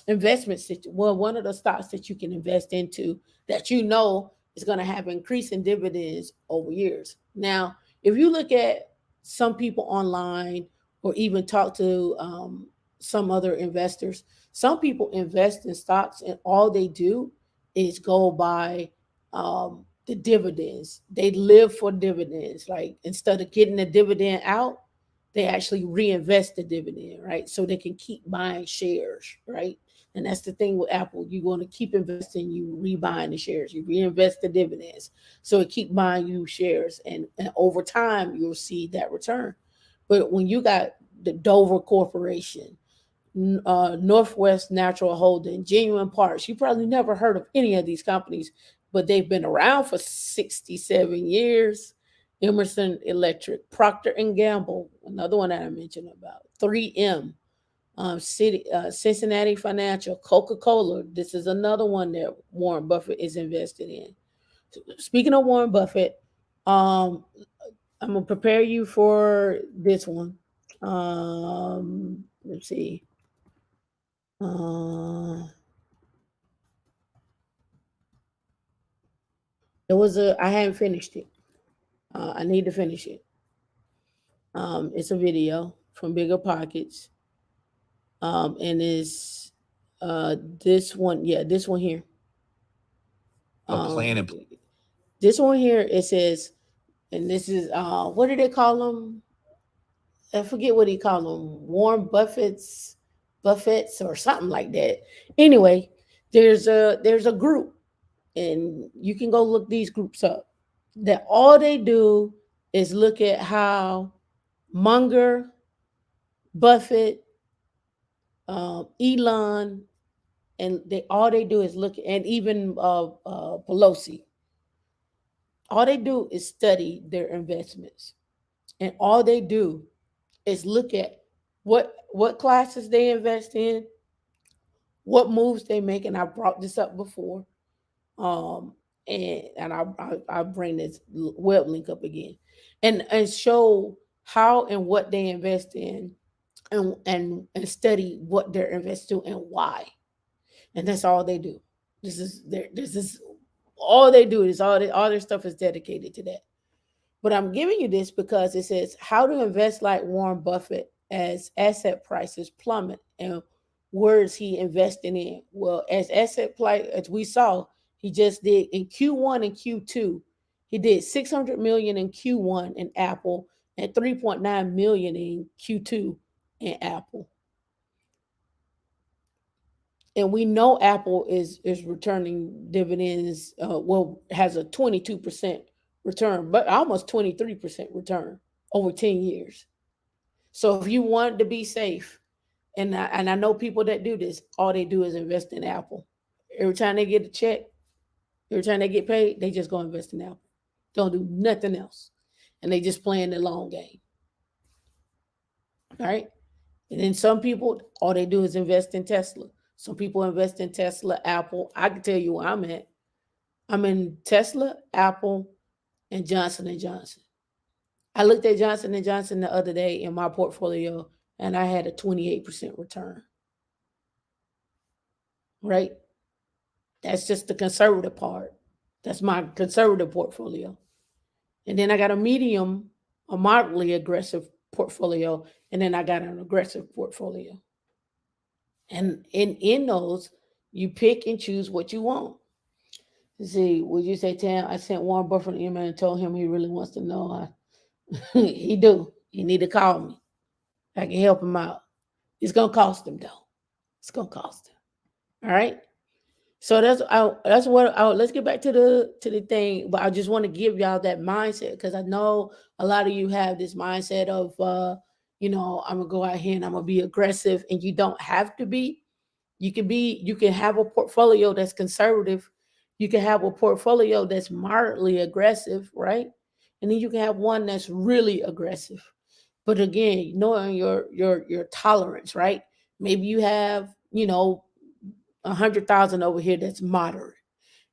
investments one of the stocks that you can invest into that you know is going to have increasing dividends over years. Now, if you look at some people online or even talk to some other investors, some people invest in stocks and all they do is go by the dividends. They live for dividends. Like instead of getting the dividend out, they actually reinvest the dividend, right? So they can keep buying shares, right? And that's the thing with Apple. You want to keep investing, you rebuying the shares, you reinvest the dividends. So it keep buying you shares. And over time, you'll see that return. But when you got the Dover Corporation, Northwest Natural Holding, Genuine Parts, you probably never heard of any of these companies, but they've been around for 67 years. Emerson Electric, Procter and Gamble, another one that I mentioned about, 3M, Cincinnati Financial, Coca-Cola. This is another one that Warren Buffett is invested in. Speaking of Warren Buffett, um, I'm gonna prepare you for this one. Let's see. Uh, I hadn't finished it. I need to finish it. It's a video from Bigger Pockets. And is this one, yeah, this one here. A plan and this one here, it says, and this is what do they call them? I forget what he called them. Warren Buffett's or something like that. Anyway, there's a group, and you can go look these groups up. That all they do is look at how Munger, Buffett, Elon, and they all they do is look, and even Pelosi. All they do is study their investments, and all they do is look at what classes they invest in, what moves they make, and I brought this up before. Um, and I bring this web link up again, and show how and what they invest in, and study what they're investing in and why. And that's all they do. This is all they do is all their stuff is dedicated to that. But I'm giving you this because it says how to invest like Warren Buffett as asset prices plummet, and where is he investing in? Well, as we saw, he just did in Q1 and Q2. He did 600 million in Q1 in Apple and 3.9 million in Q2 in Apple. And we know Apple is returning dividends. Has a 22% return, but almost 23% return over 10 years. So if you want to be safe, and I know people that do this, all they do is invest in Apple. Every time they get a check, every time they get paid, they just go invest in Apple. Don't do nothing else, and they just playing the long game. All right. And then some people, all they do is invest in Tesla. Some people invest in Tesla, Apple. I can tell you where I'm at. I'm in Tesla, Apple, and Johnson and Johnson. I looked at Johnson and Johnson the other day in my portfolio, and I had a 28% return. Right? That's just the conservative part. That's my conservative portfolio. And then I got a moderately aggressive portfolio, and then I got an aggressive portfolio. And in those, you pick and choose what you want. See, would you say, Tam, I sent Warren Buffett an email and told him he really wants to know. He do. He need to call me. I can help him out. It's going to cost him, though. It's going to cost him. All right? So that's what let's get back to the thing. But I just want to give y'all that mindset, because I know a lot of you have this mindset of, I'm going to go out here and I'm going to be aggressive, and you don't have to be. You can have a portfolio that's conservative. You can have a portfolio that's moderately aggressive, right? And then you can have one that's really aggressive. But again, knowing your tolerance, right? Maybe you have, 100,000 over here that's moderate.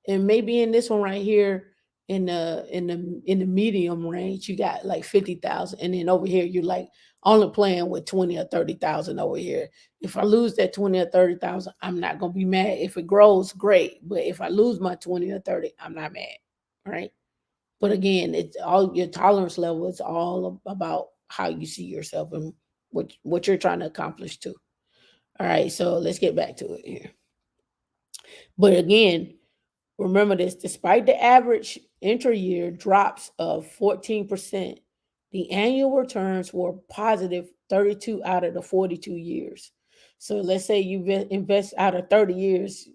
And maybe in this one right here, in the medium range, you got like 50,000, and then over here you're like only playing with 20 or 30,000 over here. If I lose that 20 or 30,000, I'm not gonna be mad. If it grows, great. But if I lose my 20 or 30, I'm not mad. Right. But again, it's all your tolerance level. It's all about how you see yourself and what you're trying to accomplish too. All right, so let's get back to it here. But again, remember this, despite the average intra-year drops of 14%, the annual returns were positive 32 out of the 42 years. So let's say you invest out of 30 years.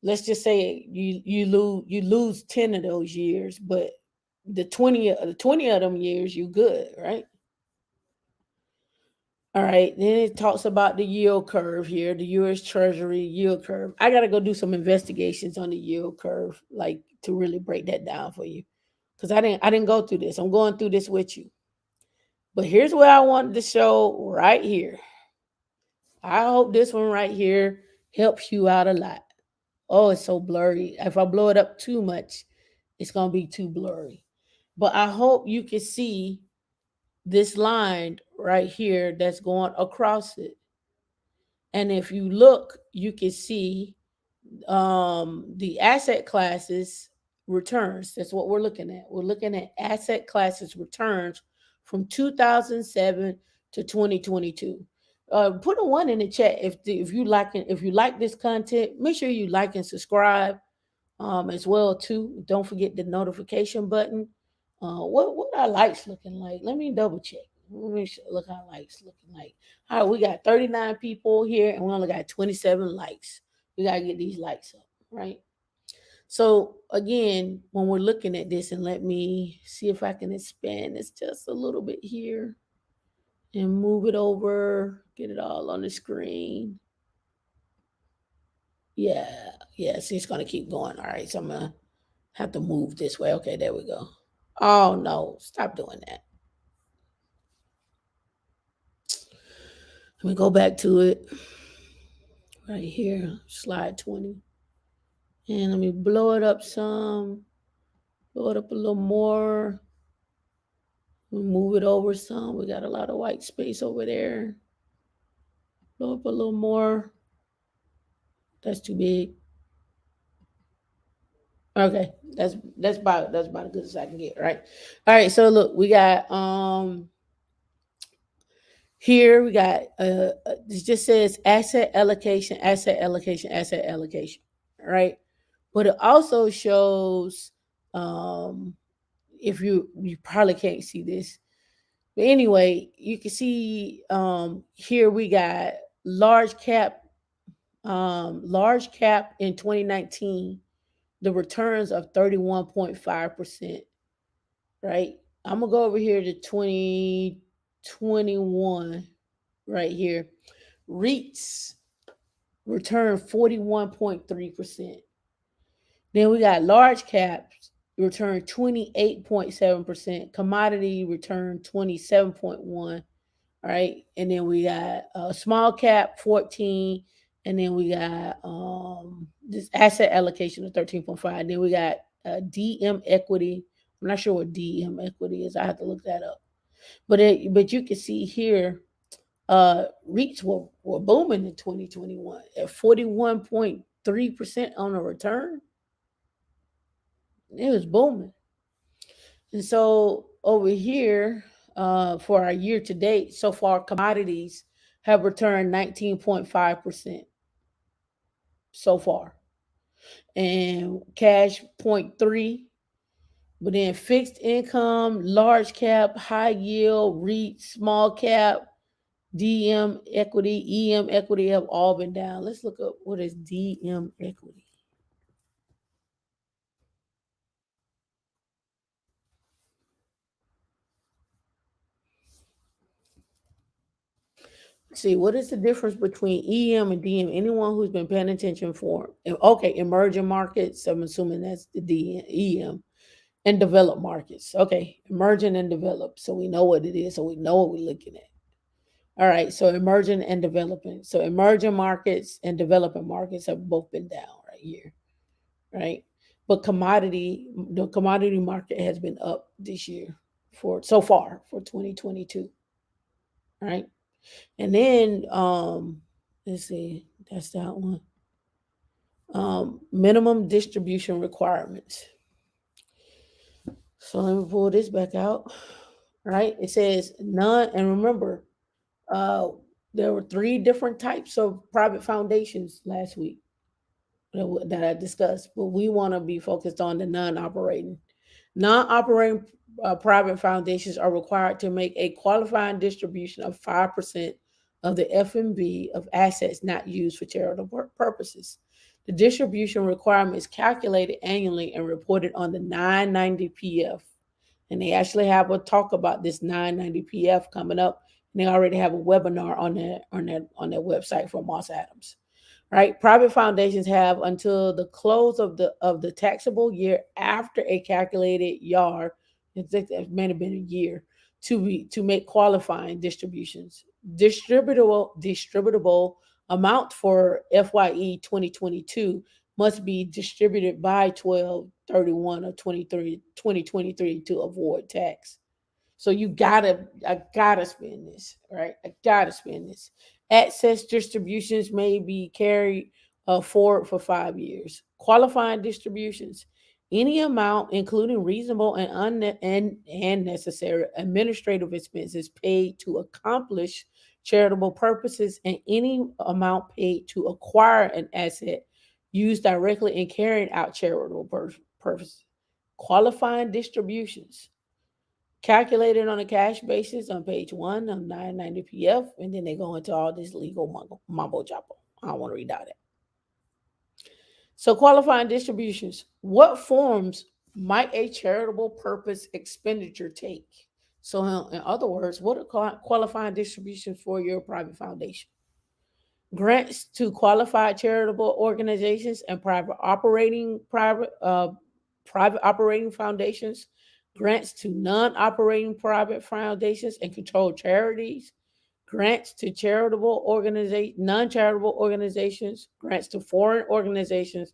Let's just say you lose 10 of those years, but the 20 of them years you good, right? All right, then it talks about the yield curve here, the U.S. Treasury yield curve. I got to go do some investigations on the yield curve, like to really break that down for you, because I didn't go through this. I'm going through this with you. But here's what I wanted to show right here. I hope this one right here helps you out a lot. Oh, it's so blurry. If I blow it up too much, it's gonna be too blurry. But I hope you can see this line right here that's going across it. And if you look, you can see the asset classes returns. That's what we're looking at. We're looking at asset classes returns from 2007 to 2022. Put a one in the chat if you like this content. Make sure you like and subscribe as well too. Don't forget the notification button. What our likes looking like? Let me double check. Let me look how likes looking like. All right, we got 39 people here, and we only got 27 likes. We gotta get these likes up, right? So again, when we're looking at this, and let me see if I can expand this just a little bit here and move it over, get it all on the screen. Yeah, see, it's gonna keep going. All right, so I'm gonna have to move this way. Okay, there we go. Oh no, stop doing that. Let me go back to it right here, slide 20. And let me blow it up some, blow it up a little more. We move it over some. We got a lot of white space over there. Blow up a little more. That's too big. Okay, that's about as good as I can get, right? All right, so look, we got here we got it just says asset allocation, right? But it also shows if you probably can't see this. But anyway, you can see here we got large cap Large cap in 2019, the returns of 31.5%, right? I'm going to go over here to 2021 right here. REITs return 41.3%. Then we got large caps return 28.7%. Commodity return 27.1%. All right. And then we got small cap 14. And then we got this asset allocation of 13.5. Then we got DM equity. I'm not sure what DM equity is. I have to look that up. But you can see here, REITs were booming in 2021 at 41.3% on a return. It was booming. And so over here, for our year to date, so far commodities have returned 19.5% so far. And cash 0.3. But then fixed income, large cap, high yield, REIT, small cap, DM equity, EM equity have all been down. Let's look up what is DM equity. See, what is the difference between EM and DM? Anyone who's been paying attention for, okay, emerging markets, I'm assuming that's the EM, and developed markets. Okay, emerging and developed. So we know what it is, so we know what we're looking at. All right, so emerging and developing. So emerging markets and developing markets have both been down right here, right? But the commodity market has been up this year for so far for 2022, right? And then let's see, that's that one. Minimum distribution requirements. So let me pull this back out. Right? It says none, and remember, uh, there were 3 different types of private foundations last week that I discussed, but we want to be focused on the non-operating. Non-operating private foundations are required to make a qualifying distribution of 5% of the F&B of assets not used for charitable purposes. The distribution requirement is calculated annually and reported on the 990 PF. And they actually have a talk about this 990 PF coming up. And they already have a webinar on their website from Moss Adams. Right? Private foundations have until the close of the taxable year after a calculated YAR, it may have been a year, to make qualifying distributions. Distributable amount for FYE 2022 must be distributed by 12/31 of 2023 to avoid tax. So I gotta spend this, right? I gotta spend this. Access distributions may be carried forward for 5 years. Qualifying distributions, any amount, including reasonable and necessary administrative expenses paid to accomplish charitable purposes, and any amount paid to acquire an asset used directly in carrying out charitable purposes. Qualifying distributions calculated on a cash basis on page 1 of 990 PF, and then they go into all this legal mumbo jumbo. I don't want to read all that. So, qualifying distributions. What forms might a charitable purpose expenditure take? So, in other words, what are qualifying distributions for your private foundation? Grants to qualified charitable organizations and private operating foundations, grants to non-operating private foundations and controlled charities, grants to non-charitable organizations, grants to foreign organizations,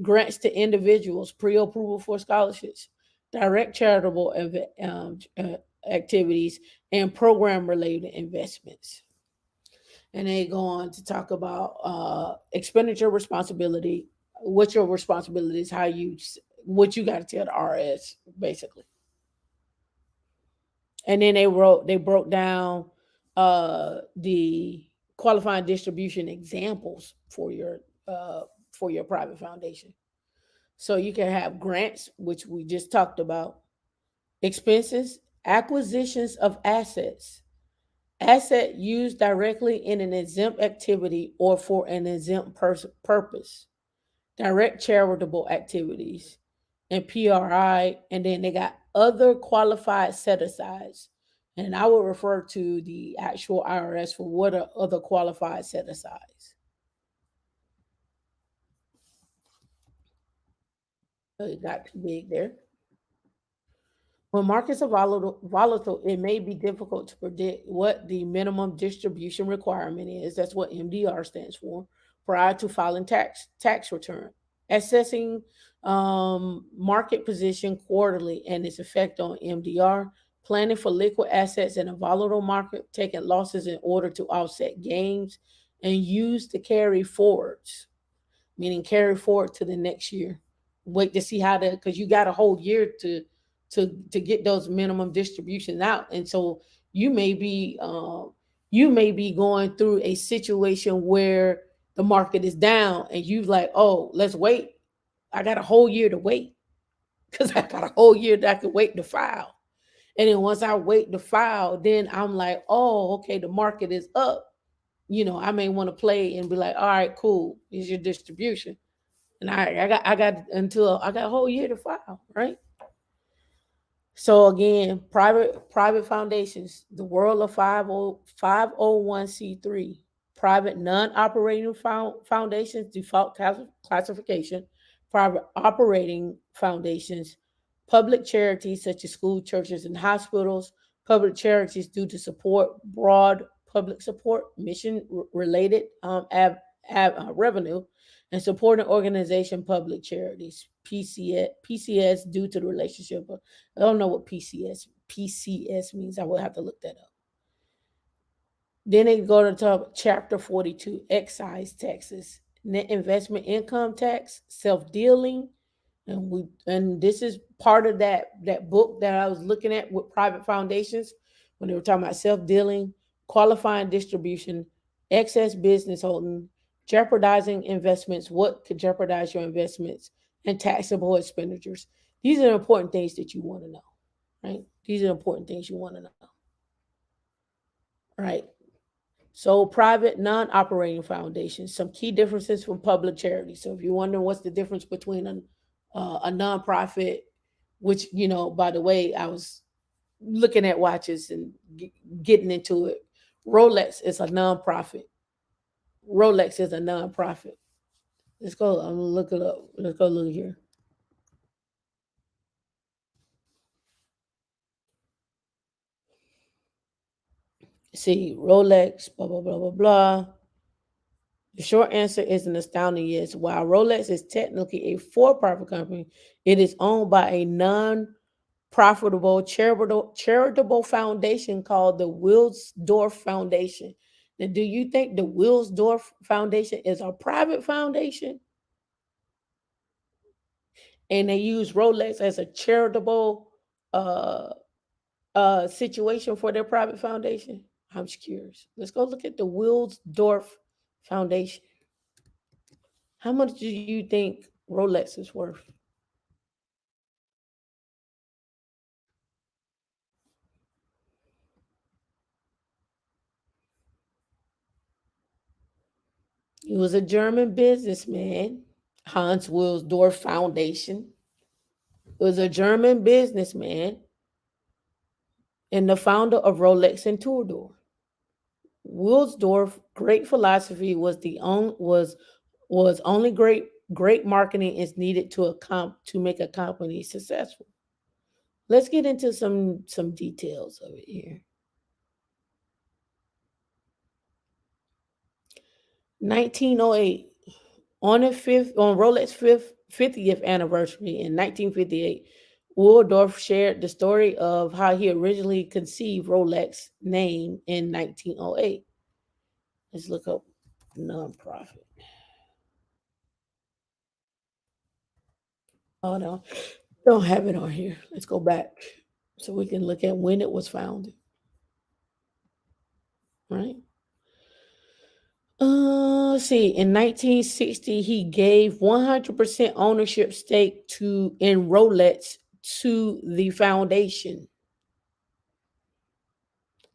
grants to individuals, pre-approval for scholarships, direct charitable activities, and program-related investments. And they go on to talk about expenditure responsibility. What's your responsibilities? What you got to tell the RS, basically. And then they broke down the qualifying distribution examples for your private foundation. So you can have grants, which we just talked about, expenses, acquisitions of assets, Asset used directly in an exempt activity or for an exempt purpose. Direct charitable activities and PRI, and then they got other qualified set asides. And I will refer to the actual IRS for what are other qualified set asides. So it got too big there. When markets are volatile, it may be difficult to predict what the minimum distribution requirement is. That's what MDR stands for, prior to filing tax return. Assessing market position quarterly and its effect on MDR. Planning for liquid assets in a volatile market, taking losses in order to offset gains, and use the carry forwards, meaning carry forward to the next year. Wait to see how that, because you got a whole year to get those minimum distributions out, and so you may be you may be going through a situation where the market is down, and you like, oh, let's wait. I got a whole year to wait because I got a whole year that I can wait to file. And then once I wait to file, then I'm like, oh, okay, the market is up. I may want to play and be like, all right, cool, here's your distribution. And I got a whole year to file, right? So again, private foundations, the world of 501c3, private non-operating foundations, default classification, private operating foundations, public charities such as school, churches, and hospitals, public charities due to support broad public support, mission related revenue, and supporting organization public charities, PCS due to the relationship. I don't know what PCS means. I will have to look that up. Then they go to top chapter 42, excise taxes, net investment income tax, self-dealing. And this is part of that book that I was looking at with private foundations when they were talking about self-dealing, qualifying distribution, excess business holding, jeopardizing investments, what could jeopardize your investments, and taxable expenditures. These are important things that you want to know, right? These are important things you want to know, right? So private non-operating foundations, some key differences from public charities. So if you're wondering what's the difference between a nonprofit, which, by the way, I was looking at watches and getting into it. Rolex is a nonprofit. Rolex is a nonprofit. Let's go. I'm gonna look it up. Let's go look here. See, Rolex, blah blah blah blah blah. The short answer is an astounding yes. While Rolex is technically a for-profit company, it is owned by a non-profitable charitable foundation called the Wilsdorf Foundation. Now, do you think the Wilsdorf Foundation is a private foundation? And they use Rolex as a charitable uh, situation for their private foundation? I'm just curious. Let's go look at the Wilsdorf Foundation. How much do you think Rolex is worth? He was a German businessman, Hans Wilsdorf Foundation. He was a German businessman and the founder of Rolex and Tudor. Wilsdorf great philosophy was only great marketing is needed to make a company successful. Let's get into some details of it here. 1908, on Rolex 50th anniversary in 1958, Waldorf shared the story of how he originally conceived Rolex name in 1908. Let's look up nonprofit. Oh no, don't have it on here. Let's go back so we can look at when it was founded. Right. Let's see. In 1960, he gave 100% ownership stake in Rolex to the foundation.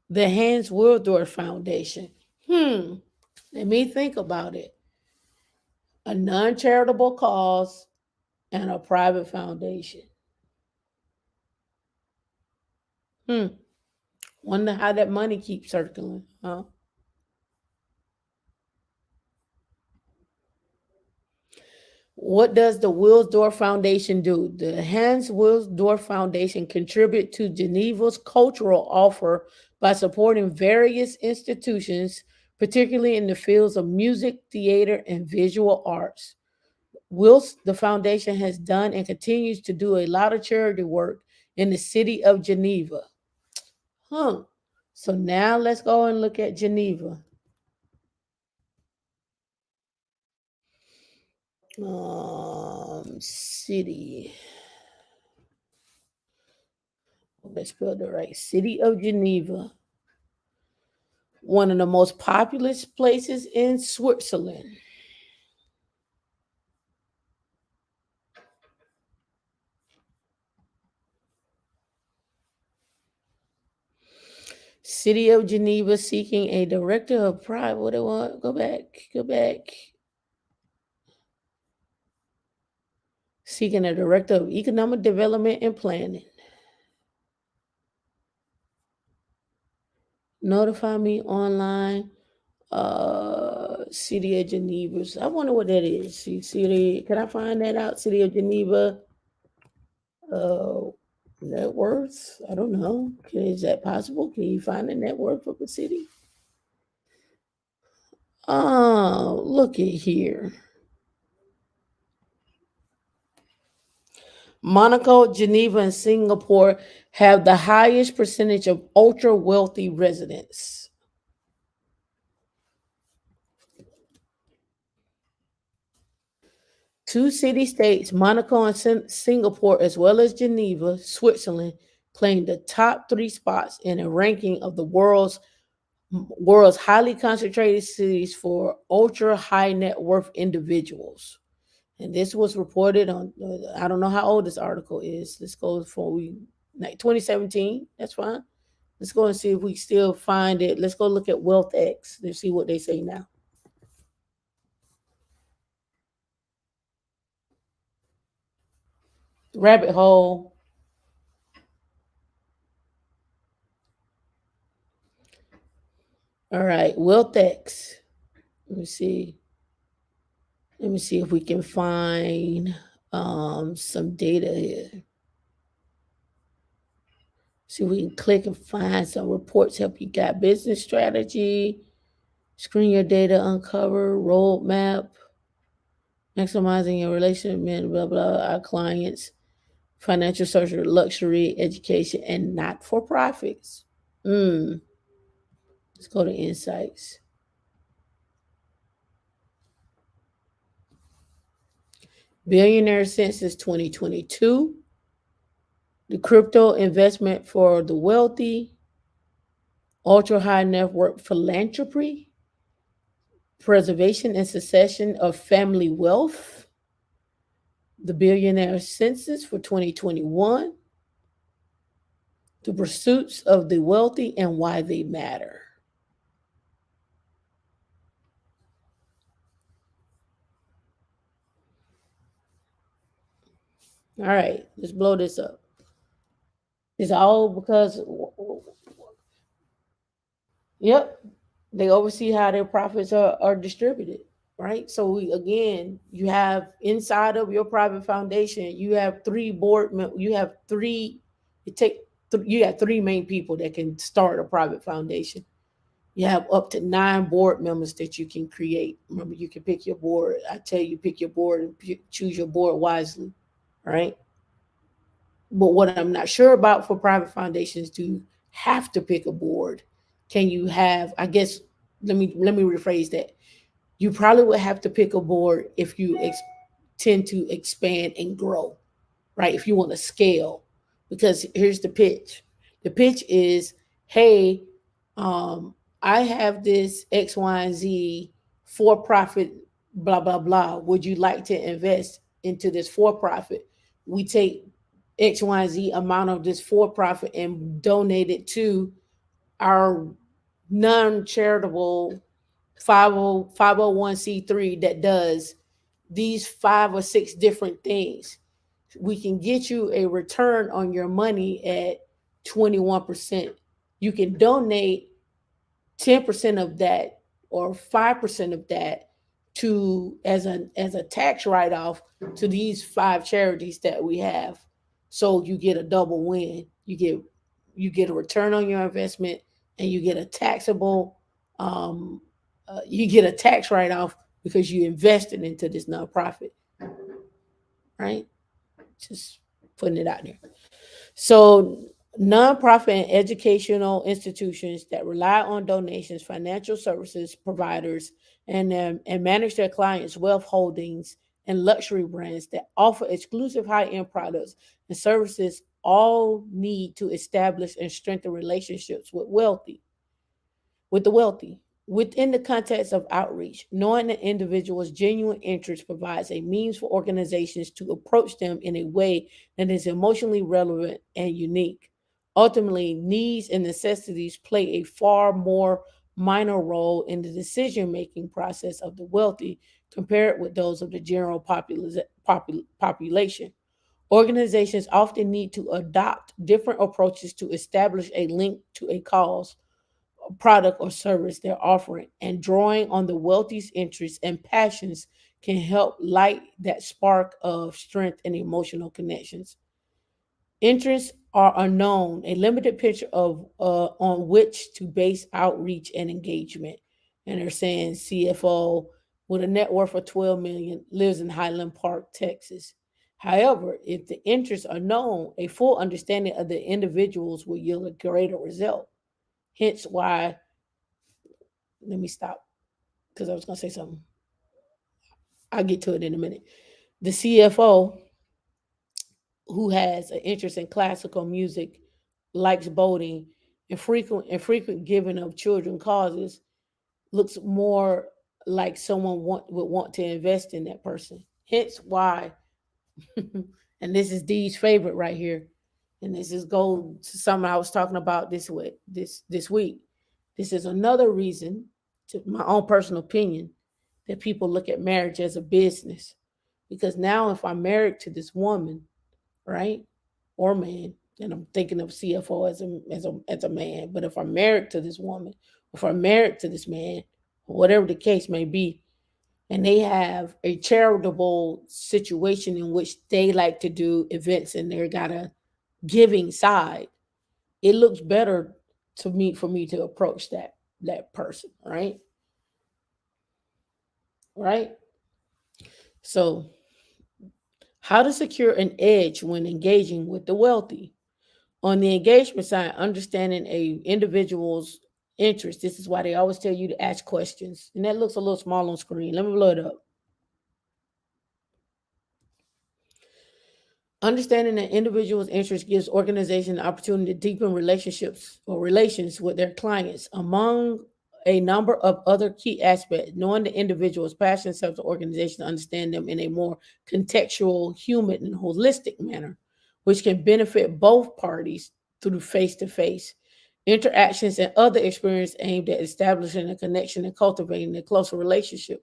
The Hans Willdorf Foundation. Let me think about it. A non-charitable cause and a private foundation. Hmm. Wonder how that money keeps circling, huh? What does the Wilsdorf Foundation do? The Hans Wilsdorf Foundation contribute to Geneva's cultural offer by supporting various institutions, particularly in the fields of music, theater, and visual arts. The foundation has done and continues to do a lot of charity work in the city of Geneva. Huh. So now let's go and look at Geneva. City. Let's spell the right. City of Geneva. One of the most populous places in Switzerland. City of Geneva seeking a director of private. What do they want? Go back. Go back. Seeking a director of economic development and planning. Notify me online. City of Geneva. I wonder what that is. City. Can I find that out? City of Geneva. Uh, net worth. I don't know. Is that possible? Can you find a net worth of a city? Oh, look at here. Monaco, Geneva, and Singapore have the highest percentage of ultra wealthy residents. Two city states, Monaco and Singapore, as well as Geneva, Switzerland, claim the top three spots in a ranking of the world's highly concentrated cities for ultra high net worth individuals. And this was reported on, I don't know how old this article is. Let's go for 2017. That's fine. Let's go and see if we still find it. Let's go look at Wealth X. Let's see what they say now. Rabbit hole. All right, Wealth X. Let me see. Let me see if we can find some data here. See if we can click and find some reports. Help you guide business strategy, screen your data, uncover roadmap, maximizing your relationship, blah blah. Our clients, financial services, luxury, education, and not for profits. Let's go to insights. Billionaire census 2022. The crypto investment for the wealthy, ultra high net worth philanthropy, preservation and succession of family wealth, the billionaire census for 2021, the pursuits of the wealthy and why they matter. All right, let's blow this up. It's all because, yep, they oversee how their profits are distributed, right? So again, you have inside of your private foundation, you have three board members, you have three, you have three main people that can start a private foundation. You have up to 9 board members that you can create. Remember, you can pick your board. I tell you, pick your board and choose your board wisely, right? But what I'm not sure about for private foundations, do you have to pick a board? Can you have, I guess, let me rephrase that. You probably would have to pick a board if you tend to expand and grow, right? If you want to scale, because here's the pitch. The pitch is, hey, I have this X, Y, and Z for profit, blah, blah, blah. Would you like to invest into this for profit? We take X, Y, Z amount of this for profit and donate it to our non-charitable 501c3 that does these 5 or 6 different things, we can get you a return on your money at 21%. You can donate 10% of that or 5% of that to as a tax write-off to these 5 charities that we have. So you get a double win. You get a return on your investment, and you get a taxable you get a tax write-off because you invested into this nonprofit, right? Just putting it out there. So, nonprofit and educational institutions that rely on donations, financial services providers, and manage their clients' wealth holdings and luxury brands that offer exclusive high-end products and services all need to establish and strengthen relationships with the wealthy. Within the context of outreach, knowing an individual's genuine interest provides a means for organizations to approach them in a way that is emotionally relevant and unique. Ultimately, needs and necessities play a far more minor role in the decision making process of the wealthy compared with those of the general population. Organizations often need to adopt different approaches to establish a link to a cause, product, or service they're offering, and drawing on the wealthy's interests and passions can help light that spark of strength and emotional connections. Interests are unknown, a limited picture of on which to base outreach and engagement. And they're saying CFO with a net worth of 12 million lives in Highland Park, Texas. However, if the interests are known, a full understanding of the individuals will yield a greater result. Hence why, let me stop because I was going to say something. I'll get to it in a minute. The CFO, who has an interest in classical music, likes boating, and frequent giving of children causes, looks more like someone would want to invest in that person. Hence why, and this is Dee's favorite right here, and this is go to something I was talking about this week. This is another reason, to my own personal opinion, that people look at marriage as a business. Because now, if I'm married to this woman, right, or man, and I'm thinking of CFO as a man, but if I'm married to this woman, if I'm married to this man, whatever the case may be, and they have a charitable situation in which they like to do events and they got a giving side, it looks better to me for me to approach that person, right? Right? So, how to secure an edge when engaging with the wealthy. On the engagement side, understanding a individual's interest. This is why they always tell you to ask questions. And that looks a little small on screen. Let me blow it up. Understanding an individual's interest gives organizations the opportunity to deepen relationships or relations with their clients. Among a number of other key aspects, knowing the individual's passions helps the organization understand them in a more contextual, human, and holistic manner, which can benefit both parties through face-to-face interactions and other experiences aimed at establishing a connection and cultivating a closer relationship.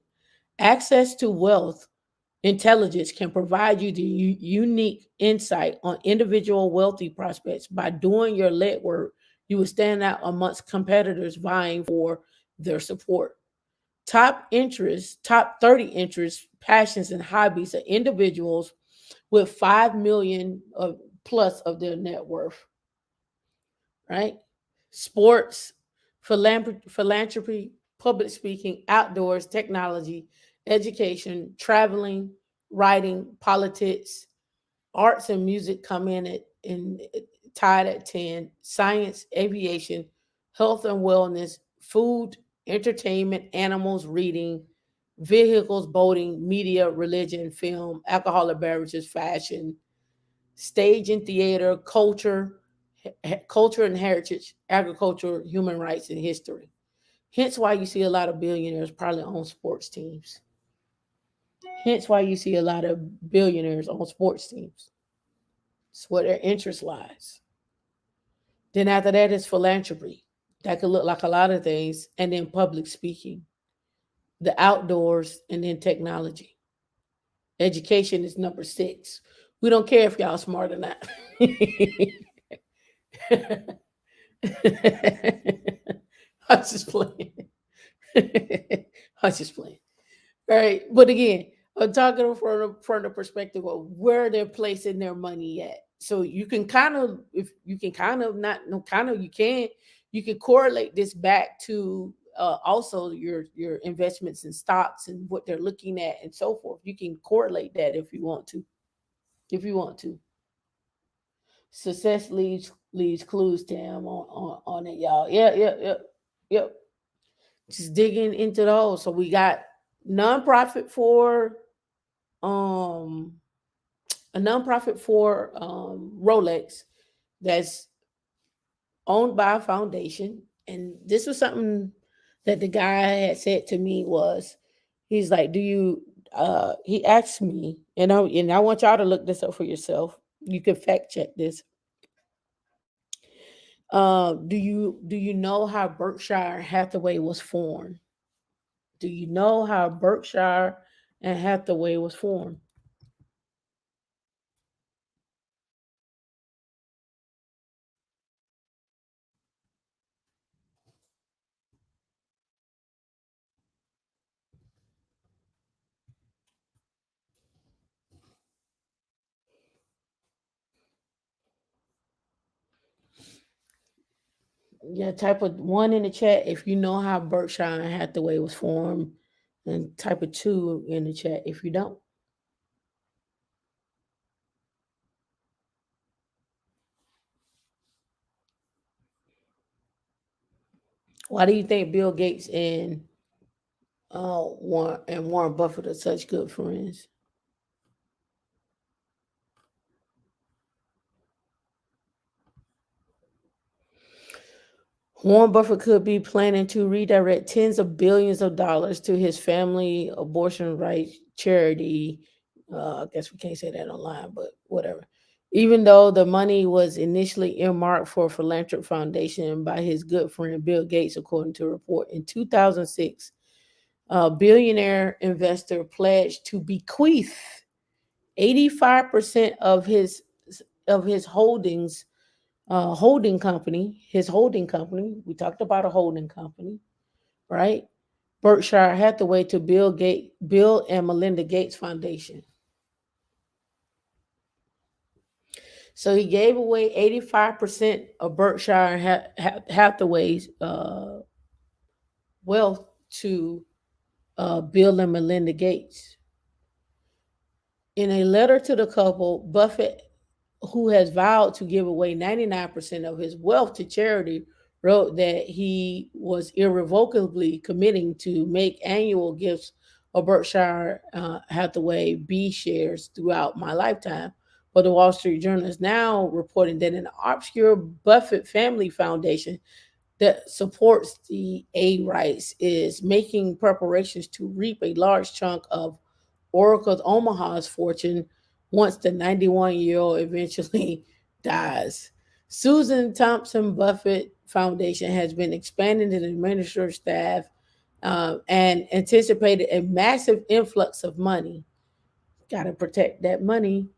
Access to wealth intelligence can provide you the unique insight on individual wealthy prospects. By doing your legwork, you will stand out amongst competitors vying for their support. Top 30 interests, passions, and hobbies of individuals with 5 million of plus of their net worth, right? Sports, philanthropy, public speaking, outdoors, technology, education, traveling, writing, politics, arts and music come in tied at 10, science, aviation, health and wellness, food, entertainment, animals, reading, vehicles, boating, media, religion, film, alcoholic beverages, fashion, stage and theater, culture and heritage, agriculture, human rights, and history. Hence why you see a lot of billionaires probably on sports teams. Hence why you see a lot of billionaires on sports teams. It's where their interest lies. Then after that is philanthropy. That could look like a lot of things. And then public speaking, the outdoors, and then technology. Education is number six. We don't care if y'all smart or not. I was just playing. I was just playing. Right. But again, I'm talking from the perspective of where they're placing their money at. So you can kind of, if you can kind of not, no, kind of you can correlate this back to also your investments in stocks and what they're looking at and so forth. You can correlate that if you want to. If you want to. Success leaves clues, Tam, on it, y'all. Yep. Just digging into those. So we got nonprofit for um a nonprofit for Rolex that's owned by a foundation. And this was something that the guy had said to me was, he's like, do you he asked me, and I want y'all to look this up for yourself. You can fact check this. Do you know how Berkshire Hathaway was formed? Do you know how Berkshire and Hathaway was formed? Yeah, type of one in the chat if you know how Berkshire and Hathaway was formed, and type of two in the chat if you don't. Why do you think Bill Gates and Warren Buffett are such good friends? Warren Buffett could be planning to redirect tens of billions of dollars to his family abortion rights charity. I guess we can't say that online, but whatever. Even though the money was initially earmarked for a philanthropic foundation by his good friend Bill Gates, according to a report in 2006, a billionaire investor pledged to bequeath 85% of his holdings holding company. We talked about a holding company, right? Berkshire Hathaway to Bill and Melinda Gates Foundation. So he gave away 85% of Berkshire Hathaway's wealth to Bill and Melinda Gates. In a letter to the couple, Buffett, who has vowed to give away 99% of his wealth to charity, wrote that he was irrevocably committing to make annual gifts of Berkshire Hathaway B shares throughout my lifetime. But the Wall Street Journal is now reporting that an obscure Buffett family foundation that supports the A rights is making preparations to reap a large chunk of Oracle's Omaha's fortune once the 91-year-old eventually dies. Susan Thompson Buffett Foundation has been expanding the administrative staff and anticipated a massive influx of money. Got to protect that money.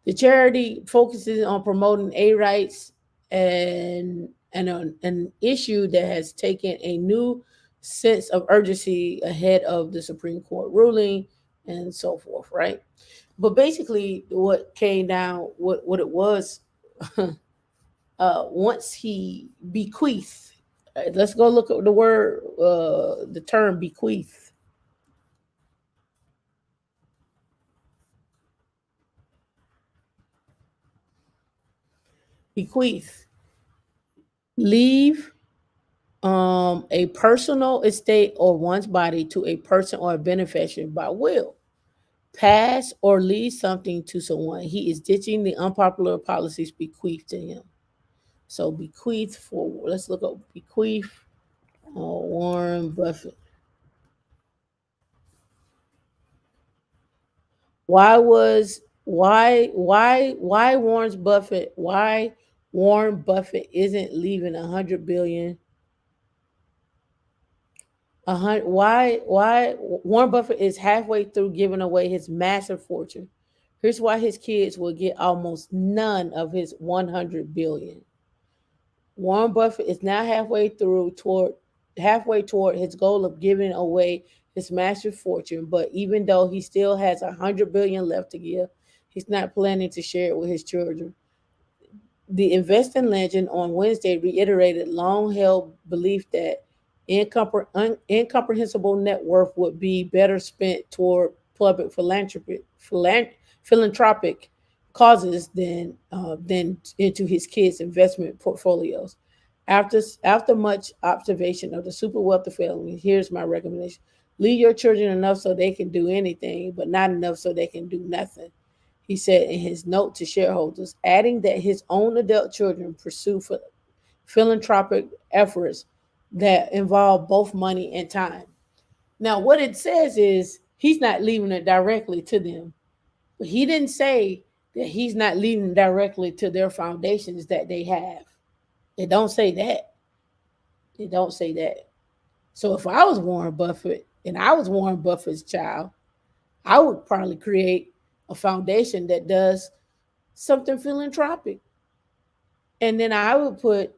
The charity focuses on promoting A rights and an issue that has taken a new sense of urgency ahead of the Supreme Court ruling and so forth, right? But basically, what came down, what it was, once he bequeathed. Let's go look at the word, the term bequeath. Bequeath, leave a personal estate or one's body to a person or a beneficiary by will, pass or leave something to someone. He is ditching the unpopular policies bequeathed to him. So bequeath for, let's look up bequeath. Warren Buffett. Why Warren Buffett isn't leaving 100 billion Why Warren Buffett is halfway through giving away his massive fortune. Here's why his kids will get almost none of his 100 billion. Warren Buffett is now halfway toward his goal of giving away his massive fortune, but even though he still has 100 billion left to give, he's not planning to share it with his children. The investing legend on Wednesday reiterated long-held belief that incomprehensible net worth would be better spent toward public philanthropic causes than into his kids' investment portfolios. After much observation of the super wealthy family, here's my recommendation: leave your children enough so they can do anything, but not enough so they can do nothing, he said in his note to shareholders, adding that his own adult children pursue philanthropic efforts that involve both money and time. Now, what it says is he's not leaving it directly to them, but he didn't say that he's not leaving directly to their foundations that they have. It don't say that. It don't say that. So if I was Warren Buffett and I was Warren Buffett's child, I would probably create a foundation that does something philanthropic, and then I will put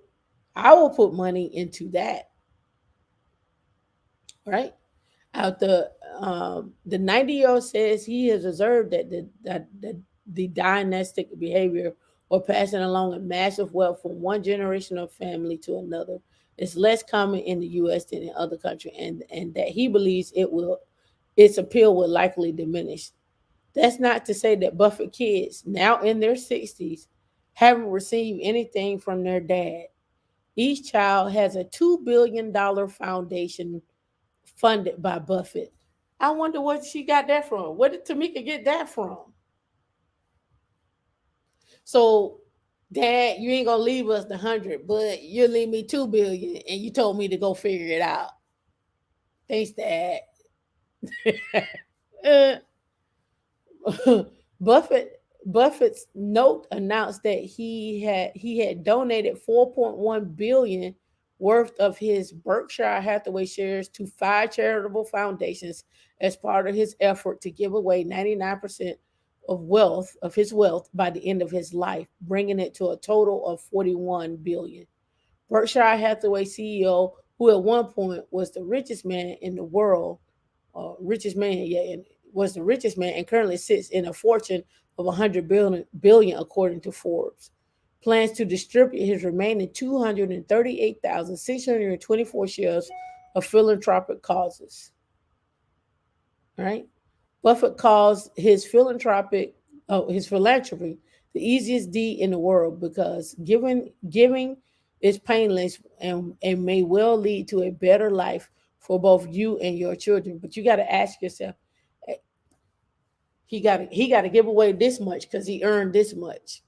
money into that, right? Out the 90-year-old says he has observed that the dynastic behavior or passing along a massive wealth from one generation of family to another is less common in the U.S. than in other countries, and that he believes its appeal will likely diminish. That's not to say that Buffett kids, now in their 60s, haven't received anything from their dad. Each child has a $2 billion foundation funded by Buffett. I wonder where she got that from. Where did Tamika get that from? So, Dad, you ain't gonna leave us the 100, but you'll leave me 2 billion, and you told me to go figure it out. Thanks, Dad. Buffett's note announced that he had donated 4.1 billion worth of his Berkshire Hathaway shares to five charitable foundations as part of his effort to give away 99% of his wealth by the end of his life, bringing it to a total of 41 billion. Berkshire Hathaway CEO, who at one point was the richest man in the world, and was the richest man, and currently sits in a fortune of 100 billion according to Forbes, plans to distribute his remaining 238,624 shares of philanthropic causes. Right? Buffett calls his philanthropy the easiest deed in the world because giving is painless and may well lead to a better life for both you and your children. But you got to ask yourself, he got to give away this much because he earned this much.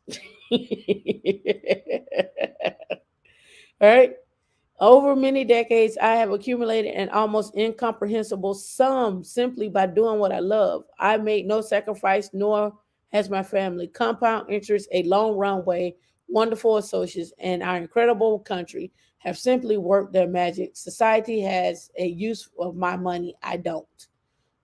All right. Over many decades, I have accumulated an almost incomprehensible sum simply by doing what I love. I made no sacrifice, nor has my family. Compound interest, a long runway, wonderful associates, and our incredible country have simply worked their magic. Society has a use of my money. I don't.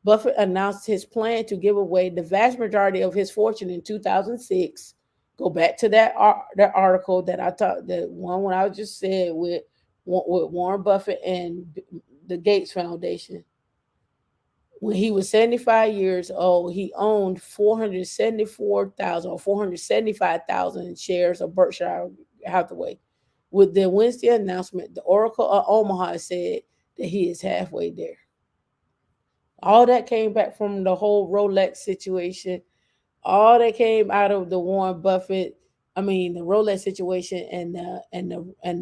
Buffett announced his plan to give away the vast majority of his fortune in 2006. Go back to that article that I talked, the one when I just said with Warren Buffett and the Gates Foundation. When he was 75 years old, he owned 474,000 or 475,000 shares of Berkshire Hathaway. With the Wednesday announcement, the Oracle of Omaha said that he is halfway there. All that came back from the whole Rolex situation. All that came out of the Warren Buffett, the Rolex situation and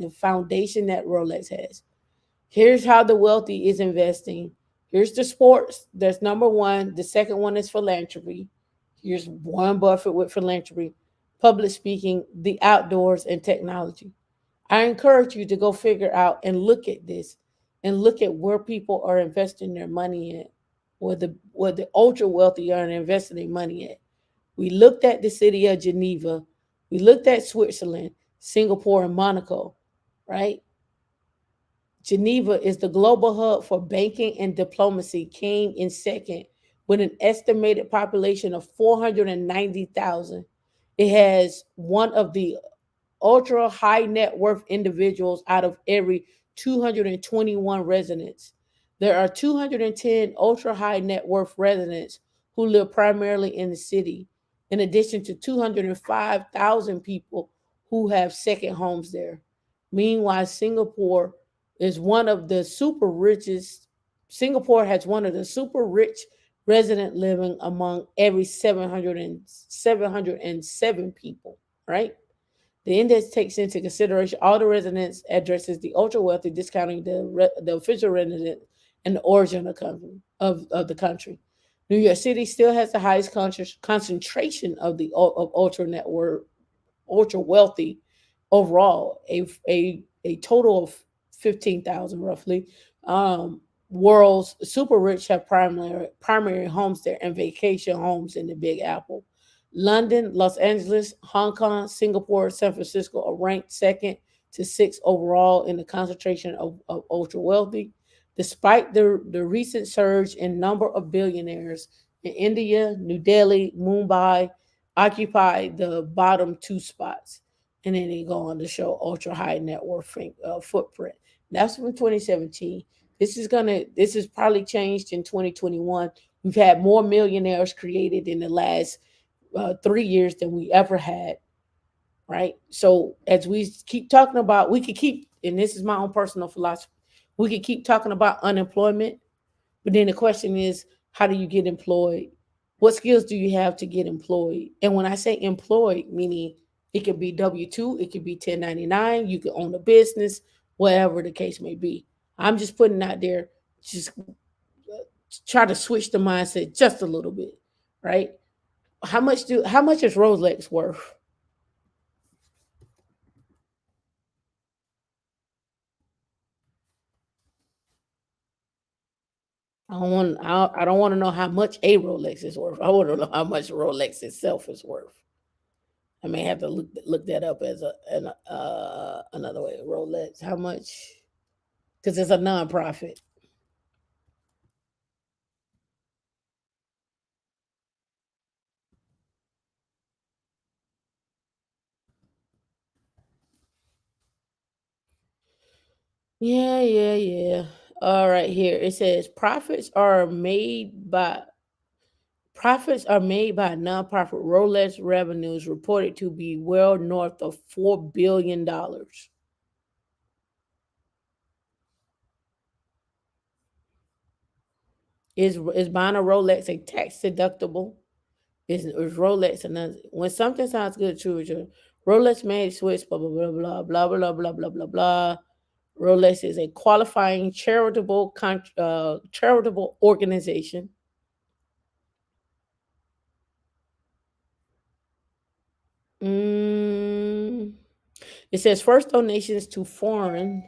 the foundation that Rolex has. Here's how the wealthy is investing. Here's the sports. That's number one. The second one is philanthropy. Here's Warren Buffett with philanthropy, public speaking, the outdoors, and technology. I encourage you to go figure out and look at this and look at where people are investing their money at, where the ultra wealthy are investing their money at. We looked at the city of Geneva. We looked at Switzerland, Singapore, and Monaco, right? Geneva is the global hub for banking and diplomacy, came in second with an estimated population of 490,000. It has one of the ultra high net worth individuals out of every 221 residents. There are 210 ultra high net worth residents who live primarily in the city, in addition to 205,000 people who have second homes there. Meanwhile, is one of the super richest. Singapore has one of the super rich resident living among every 707 people, right? The index takes into consideration all the residents' addresses, the ultra wealthy, discounting the official resident and the origin of the country. New York City still has the highest concentration of ultra wealthy overall, a total of 15,000 roughly. World's super rich have primary homes there and vacation homes in the Big Apple. London, Los Angeles, Hong Kong, Singapore, San Francisco are ranked second to sixth overall in the concentration of ultra wealthy. Despite the recent surge in number of billionaires in India, New Delhi, Mumbai occupy the bottom two spots. And then they go on to show ultra high net worth footprint. That's from 2017. This is probably changed in 2021. We've had more millionaires created in the last 3 years than we ever had, right? So as we keep talking about, we could keep, and this is my own personal philosophy, we could keep talking about unemployment, but then the question is, how do you get employed? What skills do you have to get employed? And when I say employed, meaning it could be W-2, it could be 1099, you could own a business, whatever the case may be. I'm just putting out there, just try to switch the mindset just a little bit, right? How much is Rolex worth? I don't want to know how much a Rolex is worth. I want to know how much Rolex itself is worth. I may have to look that up as another way. Rolex, how much? Because it's a nonprofit. Yeah, yeah, yeah. All right, here it says profits are made by nonprofit. Rolex revenues reported to be well north of $4 billion. Is buying a Rolex a tax deductible? Is Rolex another? When something sounds good, true or true. Rolex made Swiss, blah blah blah blah blah blah blah blah blah blah blah. Rolex is a qualifying charitable organization. Mm, it says first donations to foreign.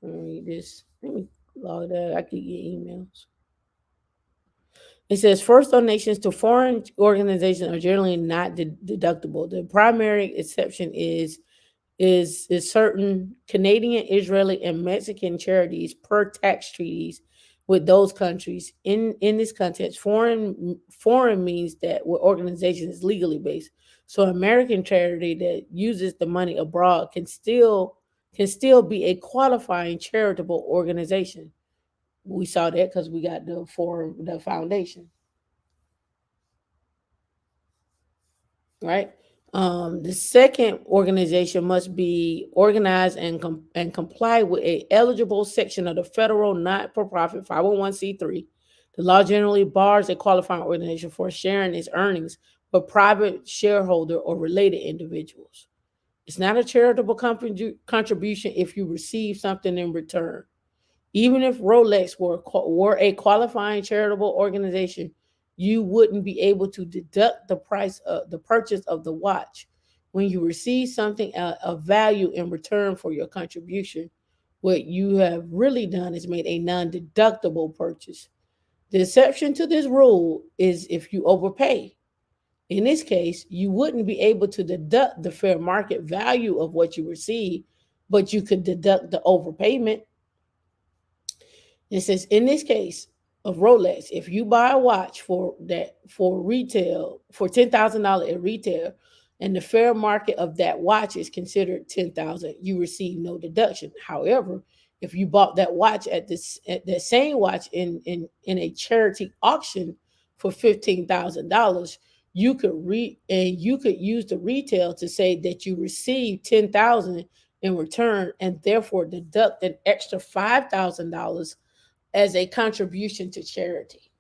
Let me read this. Let me log that. I can get emails. It says first donations to foreign organizations are generally not deductible. The primary exception is certain Canadian, Israeli, and Mexican charities per tax treaties with those countries. In this context, foreign means that where organization is legally based. So American charity that uses the money abroad can still be a qualifying charitable organization. We saw that because we got the foundation, right? The second organization must be organized and comply with a eligible section of the federal not-for-profit 501(c)(3). The law generally bars a qualifying organization for sharing its earnings with private shareholder or related individuals. It's not a charitable contribution if you receive something in return. Even if Rolex were a qualifying charitable organization, you wouldn't be able to deduct the price of the purchase of the watch when you receive something of value in return for your contribution. What you have really done is made a non-deductible purchase. The exception to this rule is if you overpay. In this case, you wouldn't be able to deduct the fair market value of what you receive, but you could deduct the overpayment. It says in this case of Rolex, if you buy a watch for retail for $10,000 at retail, and the fair market of that watch is considered 10,000, you receive no deduction. However, if you bought that watch at that same watch in a charity auction for $15,000, you could use the retail to say that you received 10,000 in return, and therefore deduct an extra $5,000 as a contribution to charity.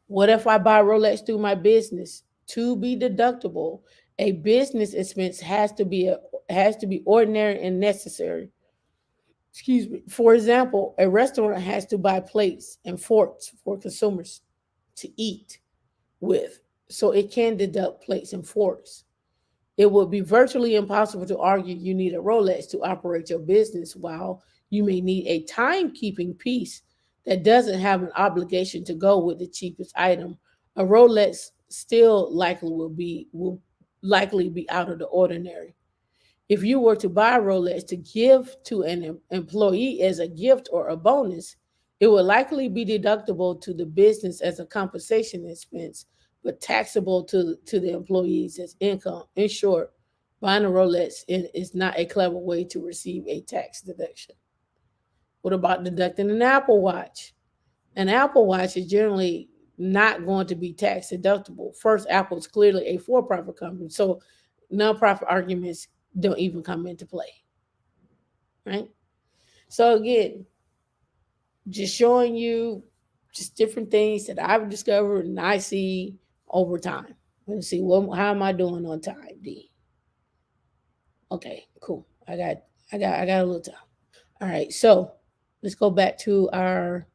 What if I buy Rolex through my business? To be deductible, a business expense has to be ordinary and necessary. Excuse me. For example, a restaurant has to buy plates and forks for consumers to eat with, so it can deduct plates and forks. It would be virtually impossible to argue you need a Rolex to operate your business, while you may need a timekeeping piece that doesn't have an obligation to go with the cheapest item. A Rolex still will likely be out of the ordinary. If you were to buy a Rolex to give to an employee as a gift or a bonus, it would likely be deductible to the business as a compensation expense, but taxable to the employees as income. In short, buying a Rolex is not a clever way to receive a tax deduction. What about deducting an Apple Watch? An Apple Watch is generally not going to be tax deductible. First, Apple is clearly a for-profit company, so nonprofit arguments don't even come into play, right? So again, just showing you just different things that I've discovered and I see over time. Let's see, how am I doing on time, D? Okay, cool. I got a little time. All right, so let's go back to our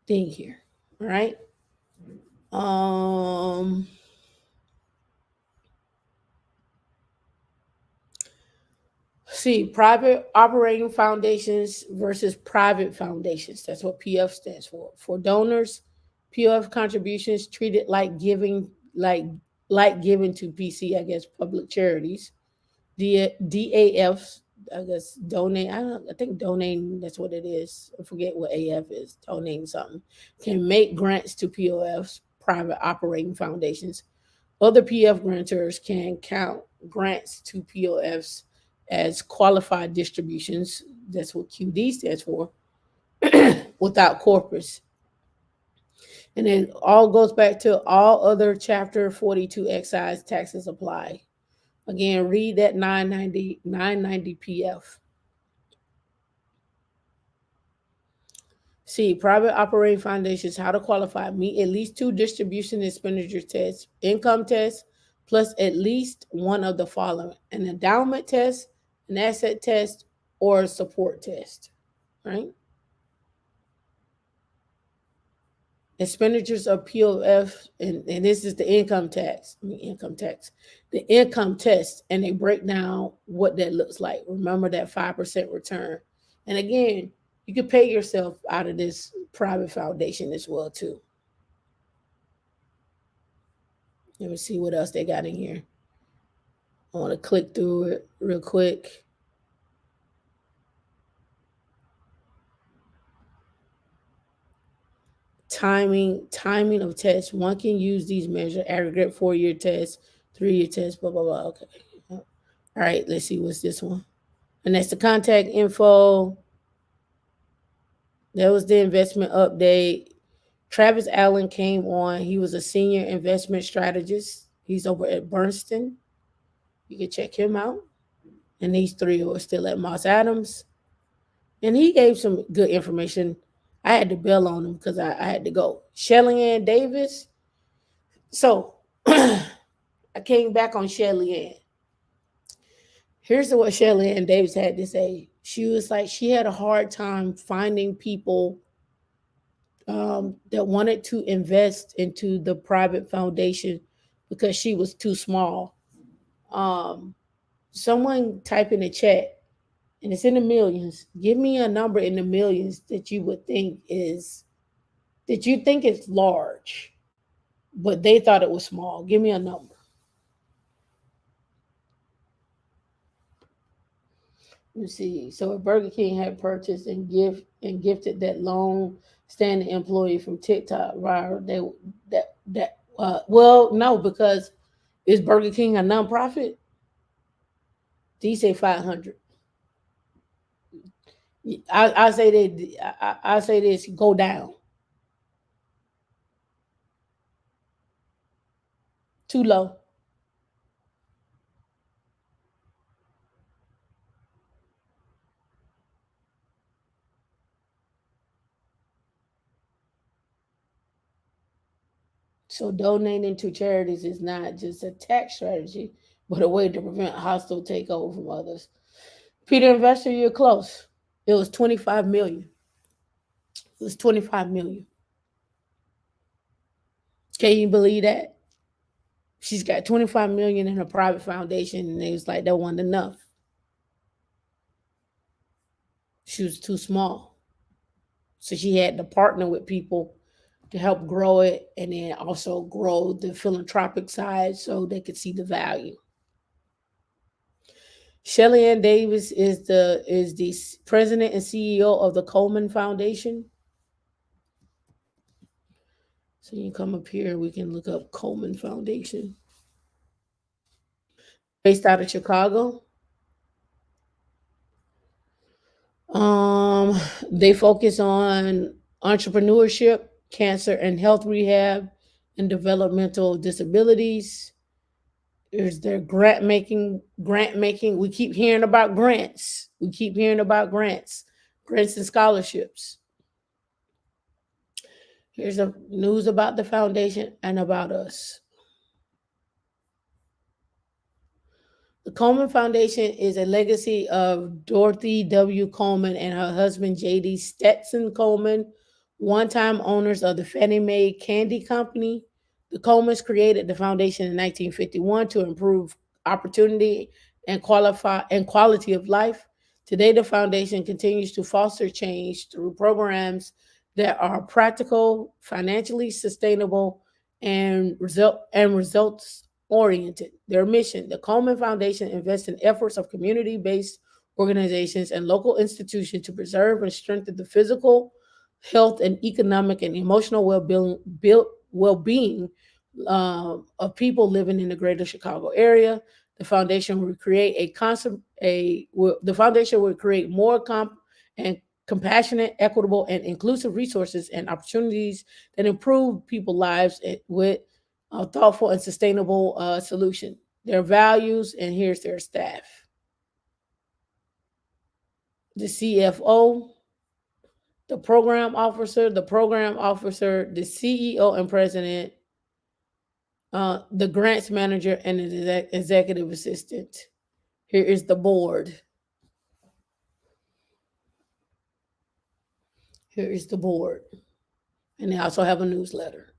thing here. All right. Um See, private operating foundations versus private foundations. That's what PF stands for. For donors, PF contributions treated like giving to PC, I guess, public charities. DAFs, I guess, donate. I think donating. That's what it is. I forget what AF is. Donating something can make grants to POFs, private operating foundations. Other PF grantors can count grants to POFs as qualified distributions. That's what QD stands for, without corpus. And then all goes back to all other Chapter 42 excise taxes apply. Again, read that 990 PF. See, private operating foundations, how to qualify. Meet at least two distribution expenditure tests, income test, plus at least one of the following: an endowment test, an asset test, or a support test, right? Expenditures of POF, and this is the the income test, and they break down what that looks like. Remember that 5% return. And again, you can pay yourself out of this private foundation as well too. Let me see what else they got in here. I want to click through it real quick. Timing of tests. One can use these measures: aggregate 4-year test, 3-year test, blah blah blah. Okay. All right, let's see what's this one. And that's the contact info. That was the investment update. Travis Allen came on. He was a senior investment strategist. He's over at Bernstein. You can check him out. And these three are still at Moss Adams. And he gave some good information. I had to bail on him because I had to go. Shelly Ann Davis. So I came back on Shelly Ann. Here's what Shelly Ann Davis had to say. She was like, she had a hard time finding people that wanted to invest into the private foundation because she was too small. Someone type in the chat, and it's in the millions. Give me a number in the millions that you think is large, but they thought it was small. Give me a number. You see, so if Burger King had purchased and gifted that long standing employee from TikTok viral, they that well, no, because is Burger King a nonprofit? These say 500. I say that I say this go down too low. So donating to charities is not just a tax strategy, but a way to prevent hostile takeover from others. Peter Investor, you're close. It was 25 million. It was 25 million. Can you believe that? She's got 25 million in a private foundation, and it was like that wasn't enough. She was too small. So she had to partner with people to help grow it and then also grow the philanthropic side so they could see the value. Shelly Ann Davis is the president and CEO of the Coleman Foundation. So you can come up here, we can look up Coleman Foundation. Based out of Chicago. Um, they focus on entrepreneurship, cancer and health rehab, and developmental disabilities. There's their grant making. We keep hearing about grants. We keep hearing about grants and scholarships. Here's the news about the foundation and about us. The Coleman Foundation is a legacy of Dorothy W. Coleman and her husband J.D. Stetson Coleman, one-time owners of the Fannie Mae Candy Company. The Colemans created the foundation in 1951 to improve opportunity and quality of life. Today, the foundation continues to foster change through programs that are practical, financially sustainable, and results oriented. Their mission: the Coleman Foundation invests in efforts of community based organizations and local institutions to preserve and strengthen the physical health and economic and emotional well-being of people living in the greater Chicago area. The foundation will create a concept a will, the foundation will create more and compassionate, equitable, and inclusive resources and opportunities that improve people's lives with thoughtful and sustainable solution. Their values, and here's their staff: the CFO, the CEO and president, the grants manager, and the executive assistant. Here is the board. Here is the board. And they also have a newsletter.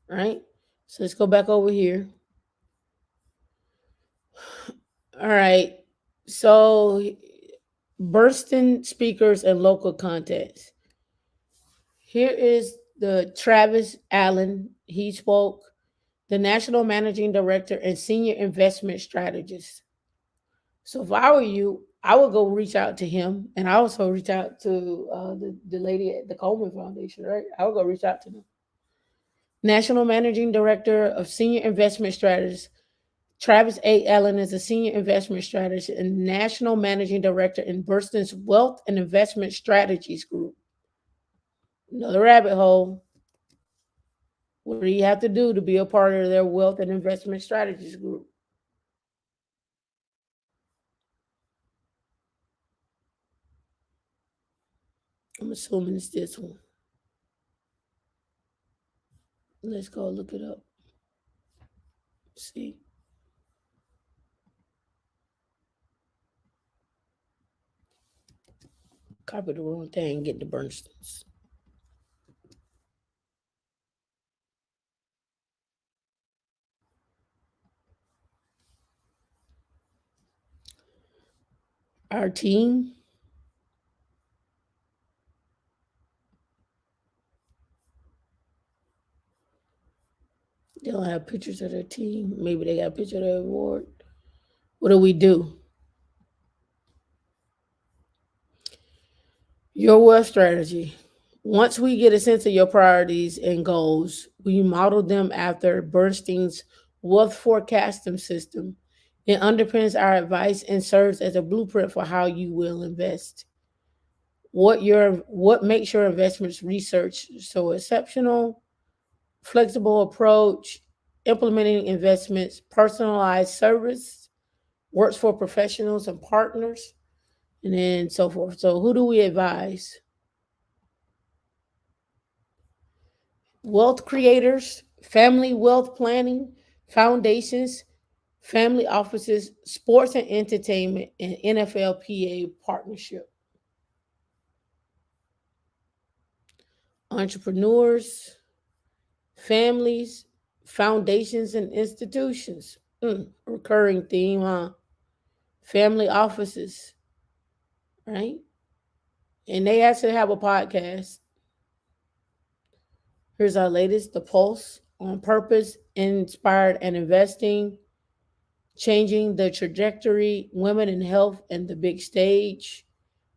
Right? So let's go back over here. All right. So bursting speakers and local contents. Here is the Travis Allen. He spoke, the National Managing Director and Senior Investment Strategist. So if I were you, I would go reach out to him, and I also reach out to the lady at the Coleman Foundation, right? I would go reach out to them. National Managing Director of Senior Investment Strategist, Travis A. Allen is a Senior Investment Strategist and National Managing Director in Burston's Wealth and Investment Strategies Group. Another rabbit hole. What do you have to do to be a part of their Wealth and Investment Strategies Group? I'm assuming it's this one. Let's go look it up. See. Copy the wrong thing, get the Bernsteins. Our team. They don't have pictures of their team. Maybe they got a picture of their award. What do we do? Your wealth strategy. Once we get a sense of your priorities and goals, we model them after Bernstein's wealth forecasting system. It underpins our advice and serves as a blueprint for how you will invest. What makes your investments research so exceptional? Flexible approach, implementing investments, personalized service, works for professionals and partners, and then so forth. So who do we advise? Wealth creators, family wealth planning, foundations, family offices, sports and entertainment, and NFLPA partnership. Entrepreneurs, families, foundations, and institutions. Recurring theme, huh? Family offices, right? And they actually have a podcast. Here's our latest, The Pulse on Purpose, Inspired, and Investing, Changing the Trajectory, Women in Health and the Big Stage,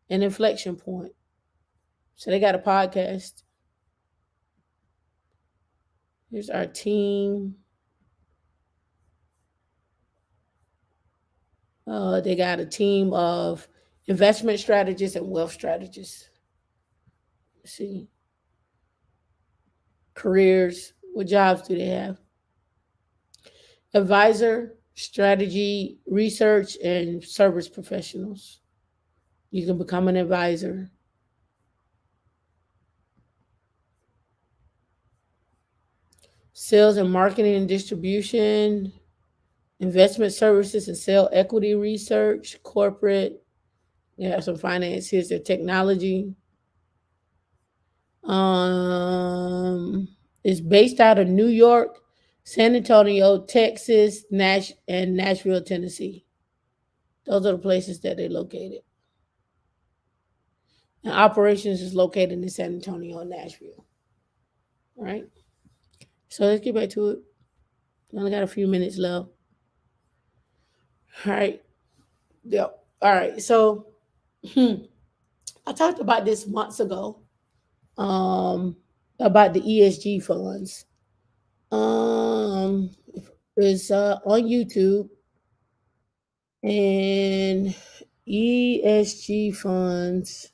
an Inflection Point. So they got a podcast. Here's our team. They got a team of investment strategists and wealth strategists. Let's see. Careers. What jobs do they have? Advisor, strategy, research, and service professionals. You can become an advisor. Sales and marketing and distribution, investment services and sell equity research, corporate. They have some finance. Here's their technology. It's based out of New York, San Antonio, Texas, and Nashville, Tennessee. Those are the places that they're located. And operations is located in San Antonio and Nashville. All right. So let's get back to it. We only got a few minutes left. All right. Yep. All right. So I talked about this months ago. Um, about the ESG funds. Um, it's on YouTube, and ESG funds.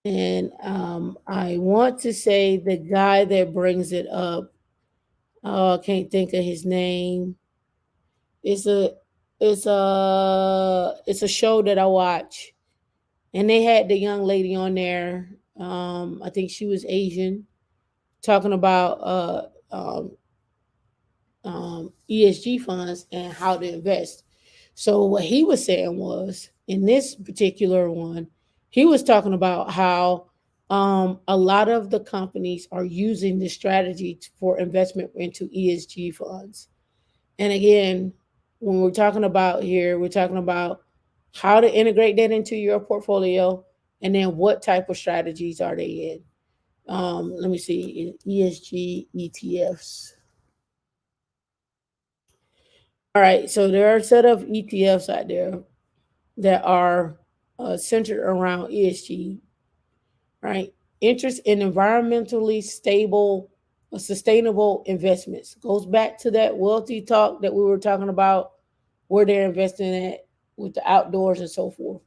And I want to say the guy that brings it up. Oh, I can't think of his name. It's a it's a show that I watch, and they had the young lady on there. I think she was Asian, talking about ESG funds and how to invest. So what he was saying was, in this particular one, he was talking about how a lot of the companies are using this strategy for investment into ESG funds. And again, when we're talking about here, we're talking about how to integrate that into your portfolio, and then what type of strategies are they in. Let me see, ESG ETFs. All right, so there are a set of ETFs out there that are centered around ESG, right? Interest in environmentally stable, sustainable investments. Goes back to that wealthy talk that we were talking about, where they're investing at with the outdoors and so forth.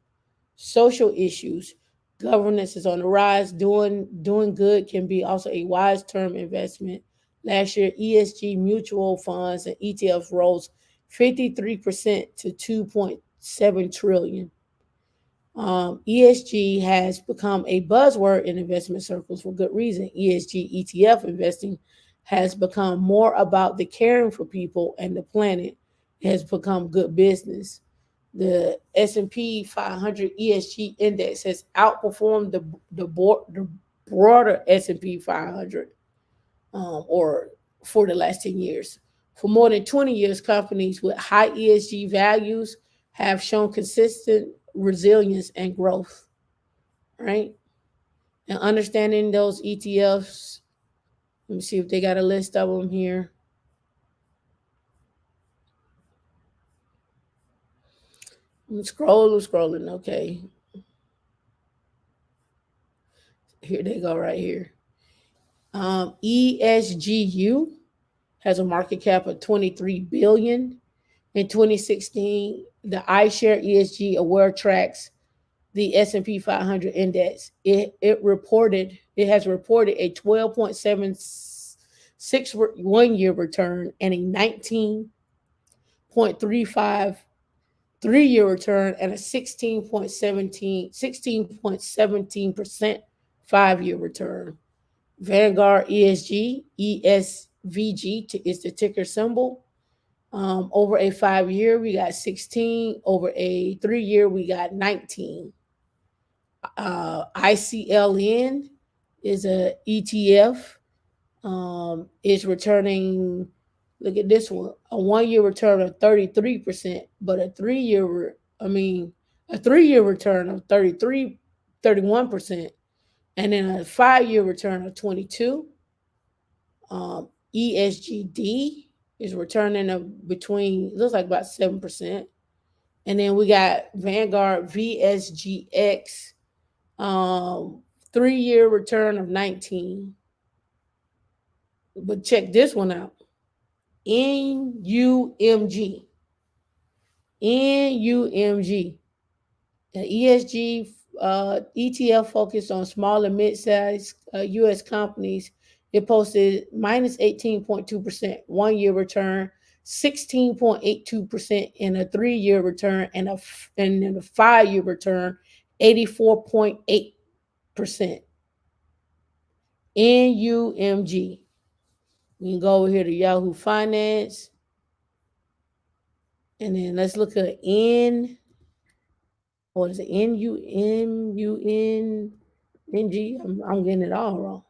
Social issues. Governance is on the rise. Doing good can be also a wise term investment. Last year, ESG mutual funds and ETFs rose 53% to 2.7 trillion. ESG has become a buzzword in investment circles for good reason. ESG ETF investing has become more about the caring for people and the planet. It has become good business. The S&P 500 ESG index has outperformed the broader S&P 500 or for the last 10 years. For more than 20 years, companies with high ESG values have shown consistent resilience and growth, right? And understanding those ETFs, let me see if they got a list of them here. I'm scrolling, okay. Here they go right here. ESGU has a market cap of 23 billion. In 2016, the iShare ESG Aware tracks the S&P 500 index. It has reported a 12.76 1-year return and a 19.35 3-year return and a 16.17% 5-year return. Vanguard ESVG is the ticker symbol. Over a 5-year, we got 16. Over a 3-year, we got 19. ICLN is a ETF. Is returning. Look at this one: a 1-year return of 33%, but a 3-year return of 31%, and then a 5-year return of 22. ESGD is returning between, looks like about 7%. And then we got Vanguard VSGX, 3-year return of 19. But check this one out. NUMG. NUMG. An ESG ETF focused on small and mid-sized U.S. companies. It posted minus 18.2% 1-year return, 16.82% in a 3-year return, and in a 5-year return, 84.8%. NUMG. We can go over here to Yahoo Finance. And then let's look at what is it? NUMUNNG. I'm getting it all wrong.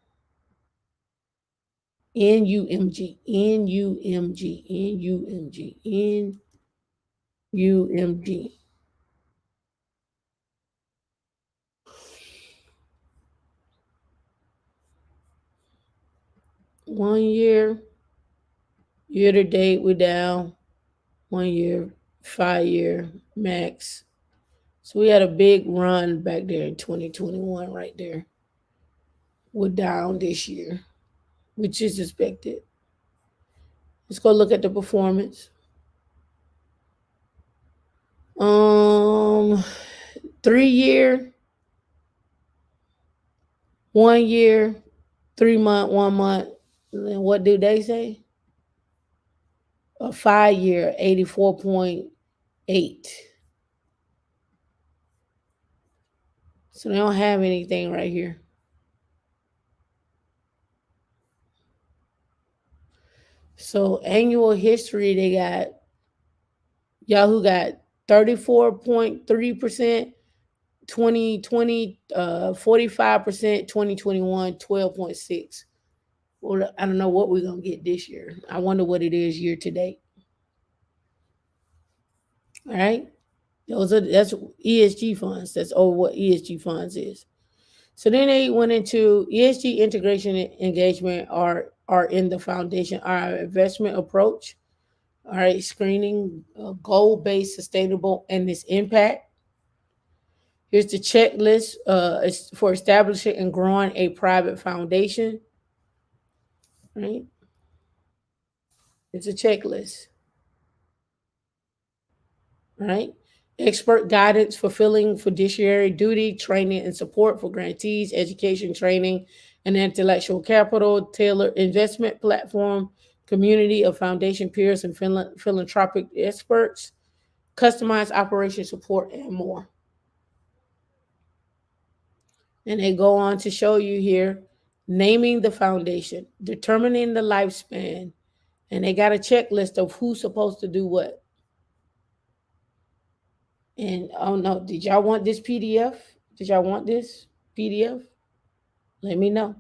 NUMG. NUMG. NUMG. NUMG. One year to date, we're down. 1 year, 5-year max. So we had a big run back there in 2021 right there. We're down this year, which is expected. Let's go look at the performance. 3-year, 1 year, 3 month, 1 month. And what do they say? A 5-year, 84.8. So they don't have anything right here. So annual history, they got Yahoo got 34.3%, 2020, 45%, 2021, 12.6. Well, I don't know what we're gonna get this year. I wonder what it is year to date. All right. That's ESG funds. That's over what ESG funds is. So then they went into ESG integration and engagement are in the foundation, our investment approach, all right, screening, goal-based, sustainable, and its impact. Here's the checklist for establishing and growing a private foundation, right? It's a checklist, right? Expert guidance, fulfilling fiduciary duty, training and support for grantees, education, training, and intellectual capital, tailored investment platform, community of foundation peers and philanthropic experts, customized operation support, and more. And they go on to show you here naming the foundation, determining the lifespan, and they got a checklist of who's supposed to do what. And oh no, did y'all want this PDF? Did y'all want this PDF? Let me know.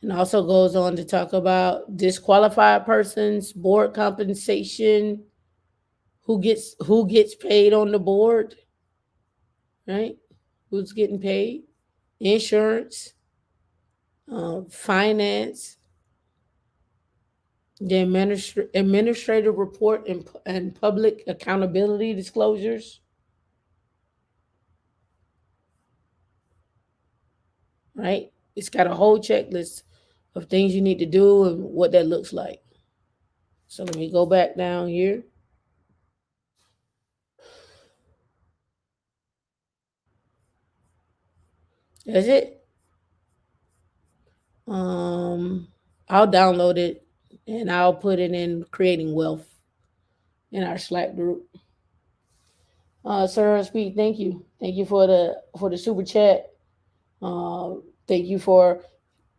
And also goes on to talk about disqualified persons, board compensation, who gets paid on the board, right? Who's getting paid? Insurance, finance, the administrative report and public accountability disclosures. right? It's got a whole checklist of things you need to do and what that looks like. So let me go back down here. That's it. I'll download it and I'll put it in creating wealth in our Slack group. Sir Speed, thank you. Thank you for the super chat. Thank you for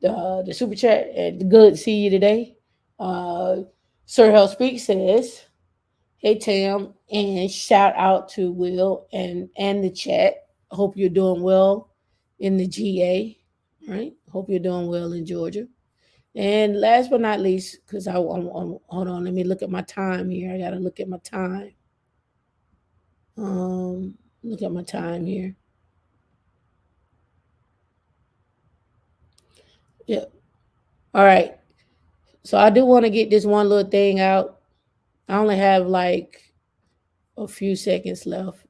the super chat. And good to see you today. Sir Hell Speak says, "Hey Tam, and shout out to Will and the chat. Hope you're doing well in the GA. Right? Hope you're doing well in Georgia." And last but not least, because hold on, let me look at my time here. I gotta look at my time. Look at my time here. Yeah. All right. So I do want to get this one little thing out. I only have like a few seconds left,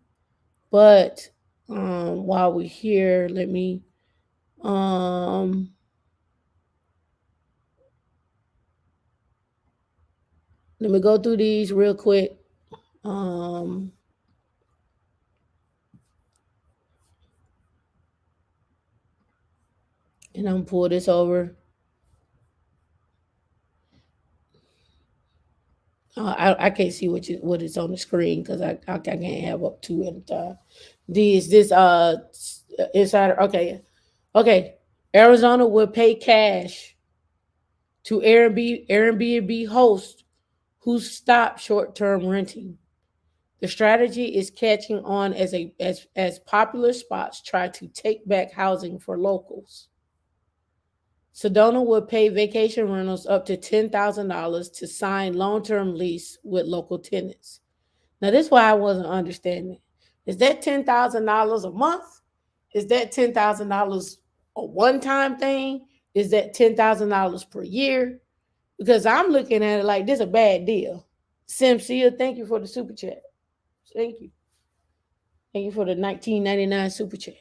but while we're here, um let me go through these real quick. Um, and I'm gonna pull this over. I can't see what is on the screen because I can't have up two at a time. This insider. Okay. Arizona will pay cash to Airbnb hosts who stop short term renting. The strategy is catching on as popular spots try to take back housing for locals. Sedona will pay vacation rentals up to $10,000 to sign long-term lease with local tenants. Now, this is why I wasn't understanding. Is that $10,000 a month? Is that $10,000 a one-time thing? Is that $10,000 per year? Because I'm looking at it like this is a bad deal. Simcia, thank you for the super chat. Thank you. Thank you for the 1999 super chat.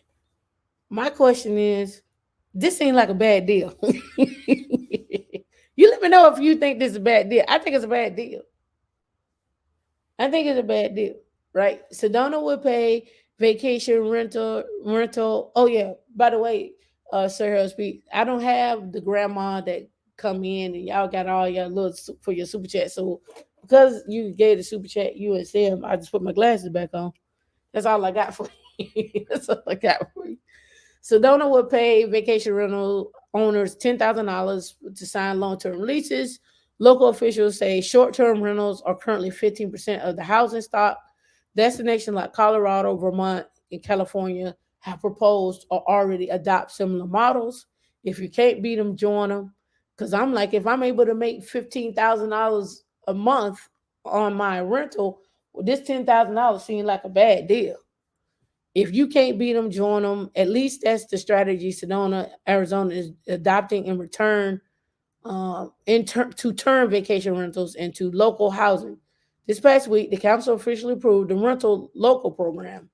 My question is, this seems like a bad deal. You let me know if you think this is a bad deal. I think it's a bad deal. I think it's a bad deal, right? Sedona would pay vacation rental. Oh yeah, by the way, Sir Harold Speak, I don't have the grandma that come in and y'all got all your little for your super chat. So because you gave the super chat, you and Sam, I just put my glasses back on. That's all I got for you. That's all I got for you. Sedona will pay vacation rental owners $10,000 to sign long-term leases. Local officials say short-term rentals are currently 15% of the housing stock. Destinations like Colorado, Vermont, and California have proposed or already adopt similar models. If you can't beat them, join them. Because I'm like, if I'm able to make $15,000 a month on my rental, well, this $10,000 seems like a bad deal. If you can't beat them, join them. At least that's the strategy Sedona, Arizona is adopting in return to turn vacation rentals into local housing. This past week, the council officially approved the rental local program,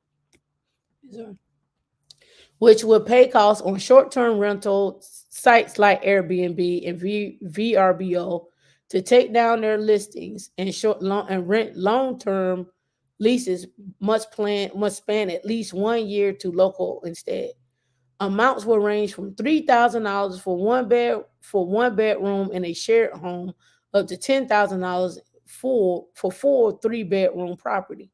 which will pay costs on short-term rental sites like Airbnb and VRBO to take down their listings and rent long-term leases must span at least 1 year to local instead. Amounts will range from $3,000 for one bedroom in a shared home up to $10,000 for full 3-bedroom property,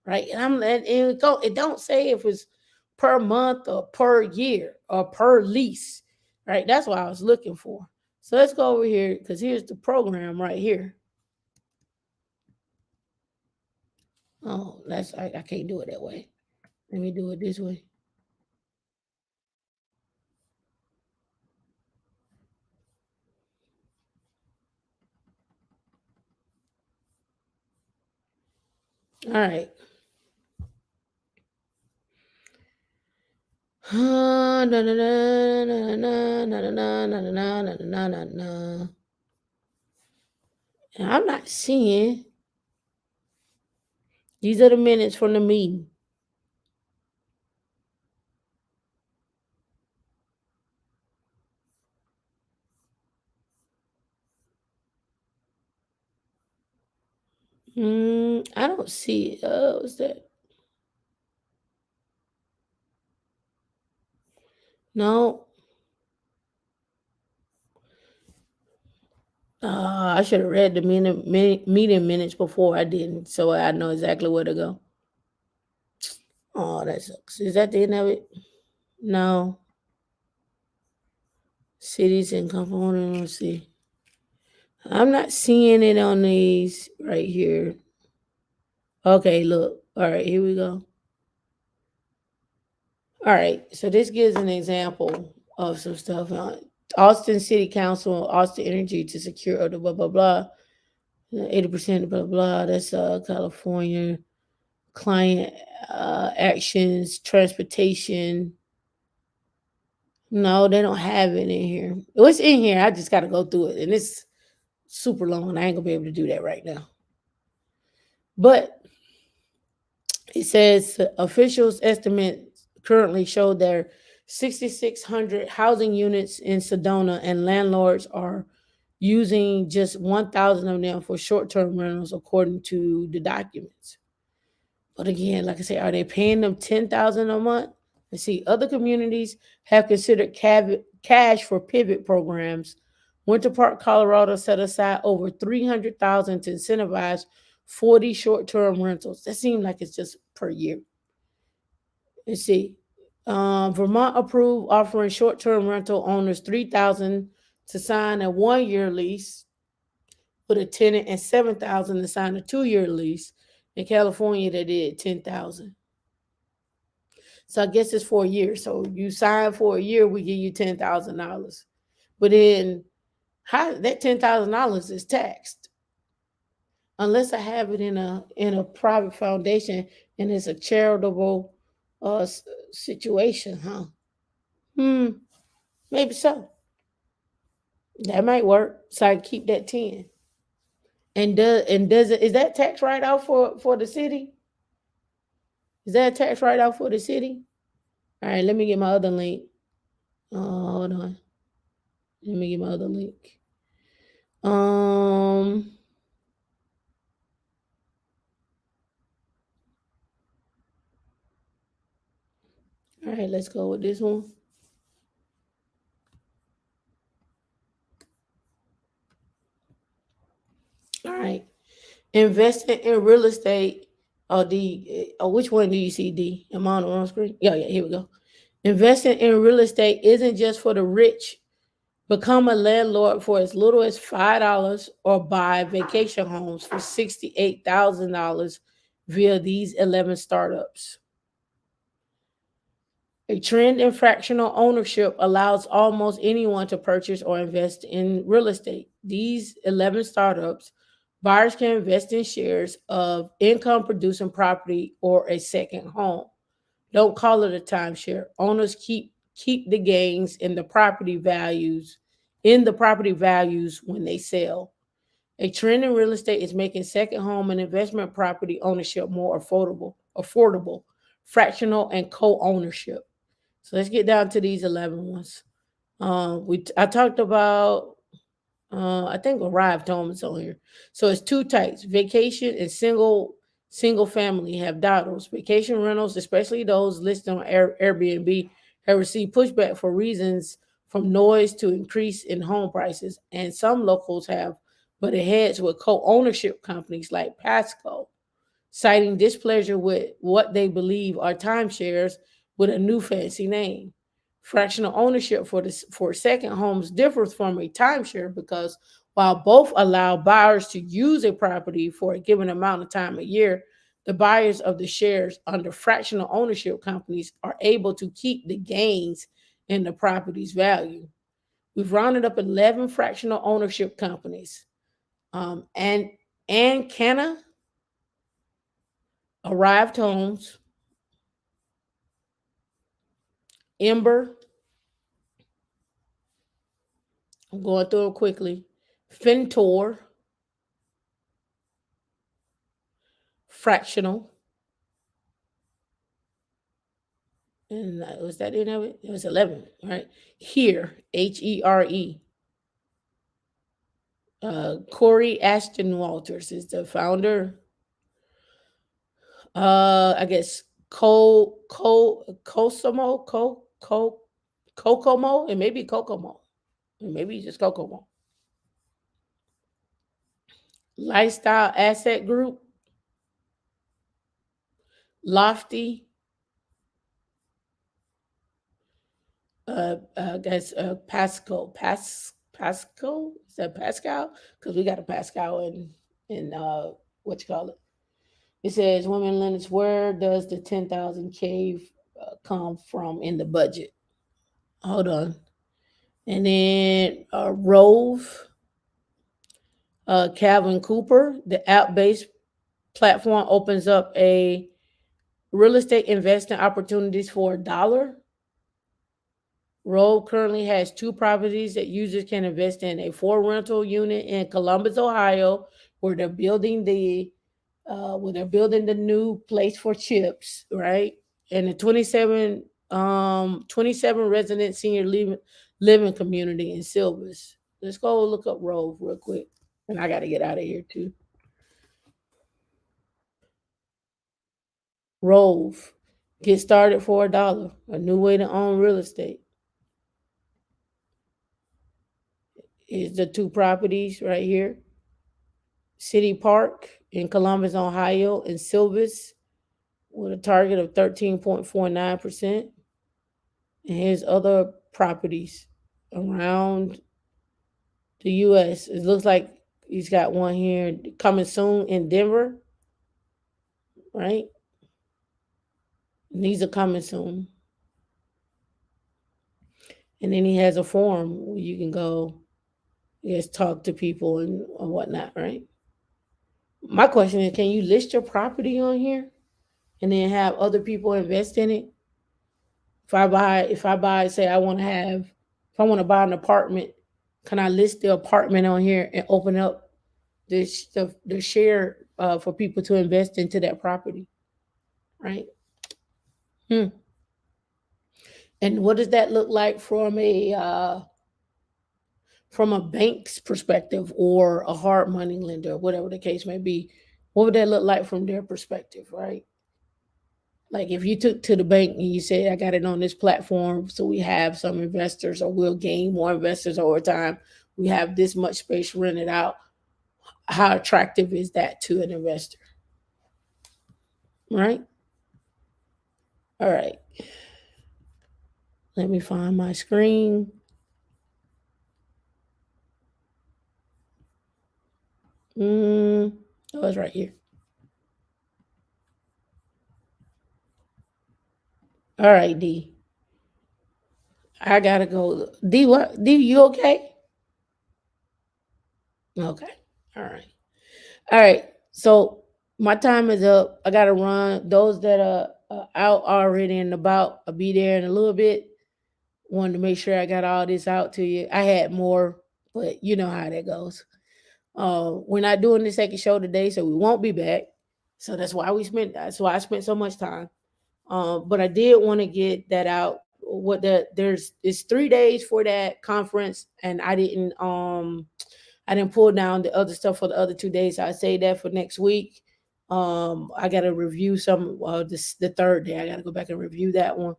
right? It don't say if it's per month or per year or per lease, right? That's what I was looking for. So let's go over here because here's the program right here. Oh, I can't do it that way. Let me do it this way. All right. I'm not seeing. These are the minutes from the meeting. I don't see it. What's that? No. I should have read the meeting minutes before I didn't, so I know exactly where to go. Oh, that sucks. Is that the end of it? No. Cities and component. Let's see. I'm not seeing it on these right here. Okay, look. All right, here we go. All right, so this gives an example of some stuff. Austin City Council, Austin Energy to secure the blah blah blah. 80% blah blah. That's California client actions, transportation. No, they don't have it in here. What's in here? I just got to go through it, and it's super long. And I ain't gonna be able to do that right now. But it says officials estimate currently show there 6,600 housing units in Sedona, and landlords are using just 1,000 of them for short-term rentals, according to the documents. But again, like I say, are they paying them 10,000 a month? And see, other communities have considered cash for pivot programs. Winter Park, Colorado, set aside over 300,000 to incentivize 40 short-term rentals. That seems like it's just per year. Let's see. Vermont approved offering short-term rental owners 3,000 to sign a 1-year lease with a tenant and 7,000 to sign a 2-year lease. In California, they did 10,000. So I guess it's for a year. So you sign for a year, we give you $10,000. But then how that $10,000 is taxed unless I have it in a private foundation and it's a charitable situation, huh? Hmm, maybe so. That might work. So I keep that 10. And does it is that tax write off for the city? Is that a tax write off for the city? All right, let me get my other link. Hold on. Let me get my other link. Um, all right, let's go with this one. All right. Investing in real estate. Which one do you see? D. Am I on the wrong screen? Yeah, yeah, here we go. Investing in real estate isn't just for the rich. Become a landlord for as little as $5 or buy vacation homes for $68,000 via these 11 startups. A trend in fractional ownership allows almost anyone to purchase or invest in real estate. These 11 startups, buyers can invest in shares of income producing property or a second home. Don't call it a timeshare. Owners keep the gains in the property values when they sell. A trend in real estate is making second home and investment property ownership more affordable, fractional and co-ownership. So let's get down to these 11 ones. I talked about I think arrived homes on here. So it's two types: vacation and single family have daughters. Vacation rentals, especially those listed on Airbnb, have received pushback for reasons from noise to increase in home prices, and some locals have butted heads with co-ownership companies like Pasco, citing displeasure with what they believe are timeshares with a new fancy name. Fractional ownership for second homes differs from a timeshare because while both allow buyers to use a property for a given amount of time a year, the buyers of the shares under fractional ownership companies are able to keep the gains in the property's value. We've rounded up 11 fractional ownership companies. And Canna, Arrived Homes, Ember, I'm going through it quickly. Fintor, Fractional, and was that the end of it? It was 11, right? Here, Here. Corey Ashton Walters is the founder. I guess Cosimo, Kokomo, and maybe Kokomo, and maybe just Kokomo. Lifestyle Asset Group, Lofty, I guess Pascal, is that Pascal? Because we got a Pascal in what you call it. It says, "Women Linux, where does the 10,000K come from in the budget?" Hold on. And then Rove, Calvin Cooper, the app-based platform opens up a real estate investing opportunities for $1. Rove currently has 2 properties that users can invest in: a 4 rental unit in Columbus, Ohio, where they're building the new place for chips, right? And a 27 resident senior living community in Silvis. Let's go look up Rove real quick. And I got to get out of here too. Rove. Get started for $1. A new way to own real estate. Is the 2 properties right here. City Park in Columbus, Ohio, and Silvis with a target of 13.49%. And here's other properties around the US. It looks like he's got one here coming soon in Denver, right? And these are coming soon. And then he has a forum where you can go, talk to people and whatnot, right? My question is, can you list your property on here and then have other people invest in it? If I buy, say if I want to buy an apartment, can I list the apartment on here and open up the share for people to invest into that property, right? Hmm. And what does that look like from a bank's perspective or a hard money lender, whatever the case may be? What would that look like from their perspective, right? Like if you took to the bank and you say, "I got it on this platform, so we have some investors, or we'll gain more investors over time. We have this much space rented out." How attractive is that to an investor, right? All right. Let me find my screen. Oh, it's right here. All right, D. I gotta go. D, what? D, you okay? Okay. All right. All right. So my time is up. I gotta run. Those that are out already and about, I'll be there in a little bit. Wanted to make sure I got all this out to you. I had more, but you know how that goes. We're not doing the second show today, so we won't be back. So that's why I spent so much time. But I did want to get that out. It's 3 days for that conference, and I didn't pull down the other stuff for the other 2 days. So I say that for next week. I got to review some. The third day, I got to go back and review that one.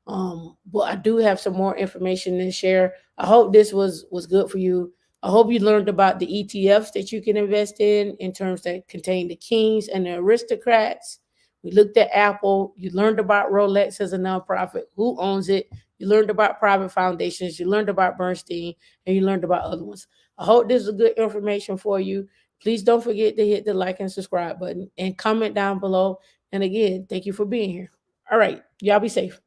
But I do have some more information to share. I hope this was good for you. I hope you learned about the ETFs that you can invest in terms that contain the kings and the aristocrats. We looked at Apple. You learned about Rolex as a nonprofit, who owns it. You learned about private foundations. You learned about Bernstein, and you learned about other ones. I hope this is good information for you. Please don't forget to hit the like and subscribe button and comment down below. And again, thank you for being here. All right, y'all be safe.